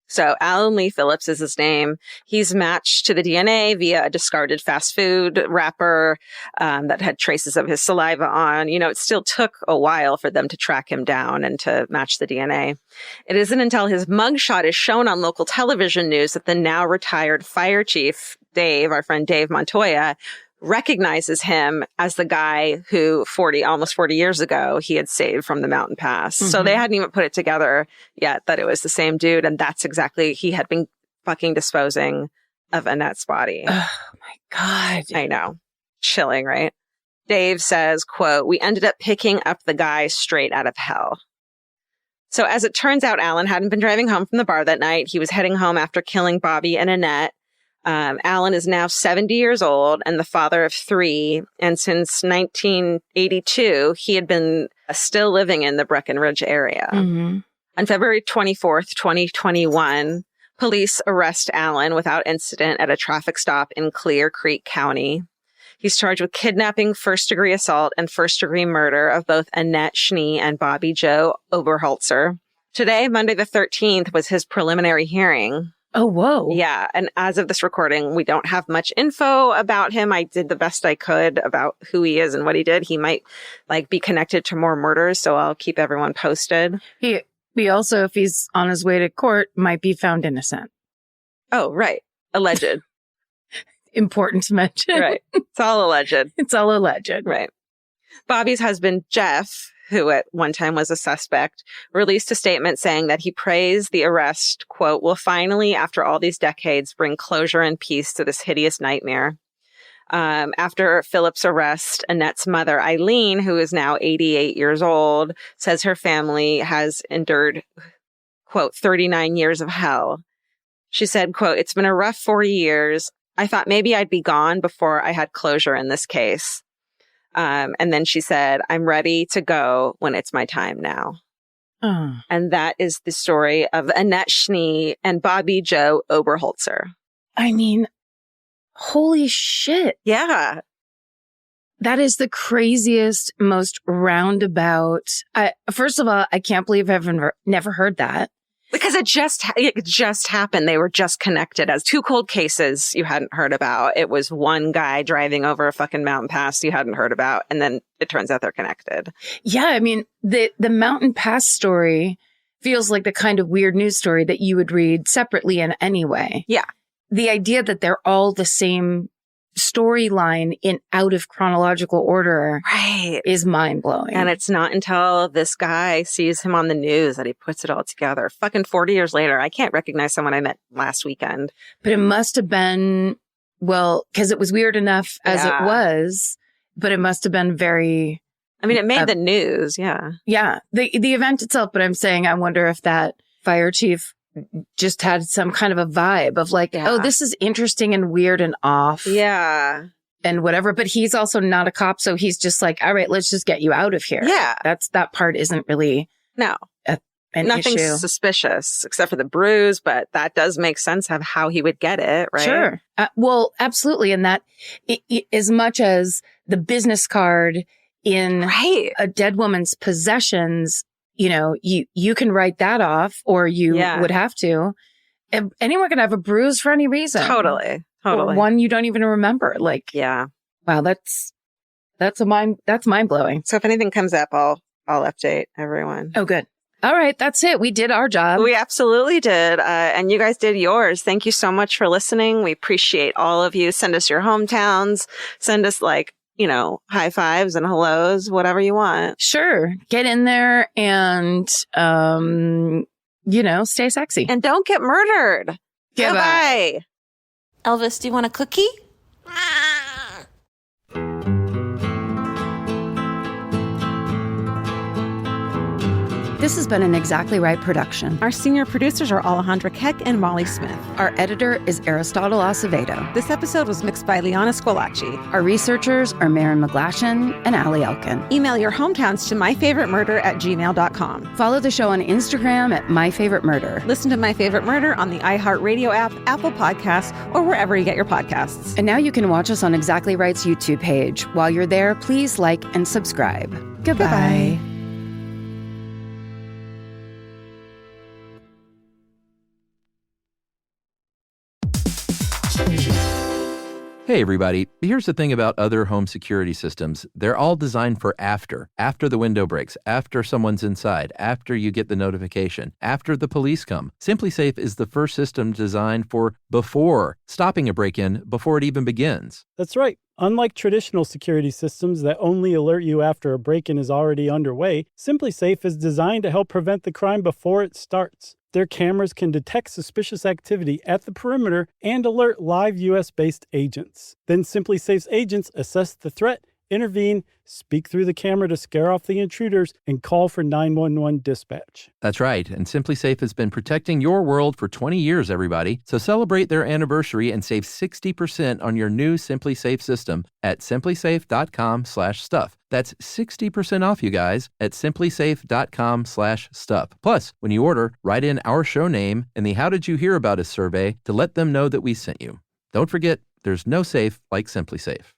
So Alan Lee Phillips is his name. He's matched to the DNA via a discarded fast food wrapper that had traces of his saliva on. You know, it still took a while for them to track him down and to match the DNA. It isn't until his mugshot is shown on local television news that the now retired fire chief, Dave, our friend Dave Montoya, recognizes him as the guy who almost 40 years ago he had saved from the mountain pass. Mm-hmm. So they hadn't even put it together yet that it was the same dude. And that's exactly, he had been fucking disposing of Annette's body. Oh my God. I know. Chilling, right? Dave says, quote, "We ended up picking up the guy straight out of hell." So as it turns out, Alan hadn't been driving home from the bar that night. He was heading home after killing Bobby and Annette. Alan is now 70 years old and the father of 3. And since 1982, he had been still living in the Breckenridge area. Mm-hmm. On February 24th, 2021, police arrest Alan without incident at a traffic stop in Clear Creek County. He's charged with kidnapping, first-degree assault, and first-degree murder of both Annette Schnee and Bobby Joe Oberholtzer. Today, Monday the 13th, was his preliminary hearing. Oh, whoa. Yeah. And as of this recording, we don't have much info about him. I did the best I could about who he is and what he did. He might be connected to more murders. So I'll keep everyone posted. He also, if he's on his way to court, might be found innocent. Oh, right. Alleged. Important to mention. Right. It's all alleged. It's all alleged. Right. Bobby's husband, Jeff, who at one time was a suspect, released a statement saying that he praised the arrest, quote, "will finally, after all these decades, bring closure and peace to this hideous nightmare." After Philip's arrest, Annette's mother, Eileen, who is now 88 years old, says her family has endured, quote, 39 years of hell. She said, quote, "It's been a rough 40 years. I thought maybe I'd be gone before I had closure in this case." And then she said, "I'm ready to go when it's my time now." Oh. And that is the story of Annette Schnee and Bobby Joe Oberholtzer. I mean, holy shit. Yeah. That is the craziest, most roundabout. First of all, I can't believe I've never heard that. Because it just happened. They were just connected as 2 cold cases you hadn't heard about. It was one guy driving over a fucking mountain pass you hadn't heard about. And then it turns out they're connected. Yeah. I mean, the mountain pass story feels like the kind of weird news story that you would read separately in any way. Yeah. The idea that they're all the same storyline in out of chronological order, right, is mind-blowing. And it's not until this guy sees him on the news that he puts it all together. Fucking 40 years later, I can't recognize someone I met last weekend. But it must have been, well, because it was weird enough as it was, but it must have been very... I mean, it made the news, yeah. Yeah, the event itself, but I'm saying I wonder if that fire chief just had some kind of a vibe of oh, this is interesting and weird and off. Yeah. And whatever. But he's also not a cop. So he's just all right, let's just get you out of here. Yeah. That part isn't really Nothing issue. Suspicious except for the bruise, but that does make sense of how he would get it, right? Sure. Well, absolutely. And that as much as the business card in a dead woman's possessions, you can write that off, or you would have to. And anyone can have a bruise for any reason. Totally. Or one you don't even remember. Wow, that's mind blowing. So if anything comes up, I'll update everyone. Oh, good. All right, that's it. We did our job. We absolutely did. And you guys did yours. Thank you so much for listening. We appreciate all of you. Send us your hometowns. Send us high fives and hellos, whatever you want. Sure. Get in there and, stay sexy. And don't get murdered. Goodbye. Elvis, do you want a cookie? This has been an Exactly Right production. Our senior producers are Alejandra Keck and Molly Smith. Our editor is Aristotle Acevedo. This episode was mixed by Liana Scolacci. Our researchers are Maren McGlashan and Allie Elkin. Email your hometowns to myfavoritemurder@gmail.com. Follow the show on Instagram at myfavoritemurder. Listen to My Favorite Murder on the iHeartRadio app, Apple Podcasts, or wherever you get your podcasts. And now you can watch us on Exactly Right's YouTube page. While you're there, please like and subscribe. Goodbye. Hey, everybody. Here's the thing about other home security systems. They're all designed for after the window breaks, after someone's inside, after you get the notification, after the police come. SimpliSafe is the first system designed for before, stopping a break-in before it even begins. That's right. Unlike traditional security systems that only alert you after a break-in is already underway, SimpliSafe is designed to help prevent the crime before it starts. Their cameras can detect suspicious activity at the perimeter and alert live U.S.-based agents. Then SimpliSafe's agents assess the threat, intervene, speak through the camera to scare off the intruders, and call for 911 dispatch. That's right, and SimpliSafe has been protecting your world for 20 years, everybody. So celebrate their anniversary and save 60% on your new SimpliSafe system at simplisafe.com/stuff. That's 60% off, you guys, at simplisafe.com/stuff. Plus, when you order, write in our show name and the How Did You Hear About Us survey to let them know that we sent you. Don't forget, there's no safe like SimpliSafe.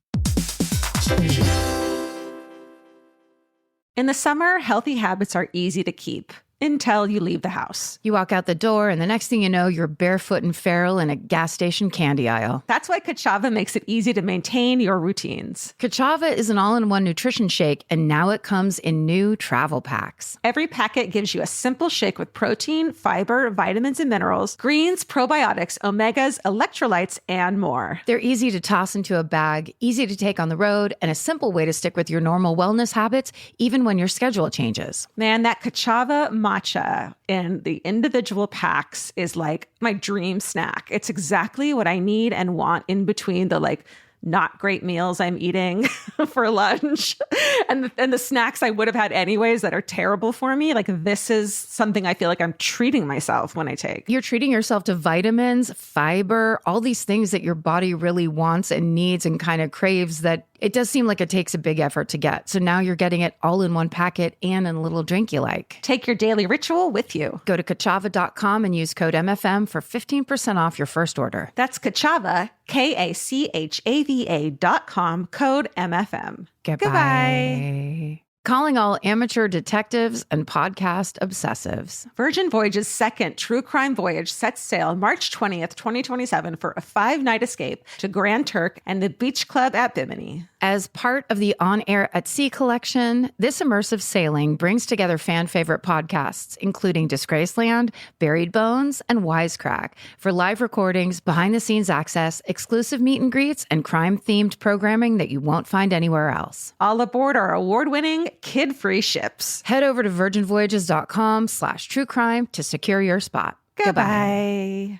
In the summer, healthy habits are easy to keep until you leave the house. You walk out the door, and the next thing you know, you're barefoot and feral in a gas station candy aisle. That's why Kachava makes it easy to maintain your routines. Kachava is an all-in-one nutrition shake, and now it comes in new travel packs. Every packet gives you a simple shake with protein, fiber, vitamins and minerals, greens, probiotics, omegas, electrolytes, and more. They're easy to toss into a bag, easy to take on the road, and a simple way to stick with your normal wellness habits, even when your schedule changes. Man, that Kachava matcha in the individual packs is like my dream snack. It's exactly what I need and want in between the not great meals I'm eating for lunch and the snacks I would have had anyways that are terrible for me. This is something I feel like I'm treating myself when I take. You're treating yourself to vitamins, fiber, all these things that your body really wants and needs and kind of craves that it does seem like it takes a big effort to get. So now you're getting it all in one packet and in a little drink you like. Take your daily ritual with you. Go to Kachava.com and use code MFM for 15% off your first order. That's Kachava, KACHAVA.com, code MFM. Goodbye. Calling all amateur detectives and podcast obsessives. Virgin Voyage's second true crime voyage sets sail March 20th, 2027 for a 5-night escape to Grand Turk and the Beach Club at Bimini. As part of the On Air at Sea collection, this immersive sailing brings together fan favorite podcasts, including Disgraceland, Buried Bones, and Wisecrack, for live recordings, behind-the-scenes access, exclusive meet and greets, and crime-themed programming that you won't find anywhere else. All aboard our award-winning, kid-free ships. Head over to virginvoyages.com/truecrime to secure your spot. Goodbye.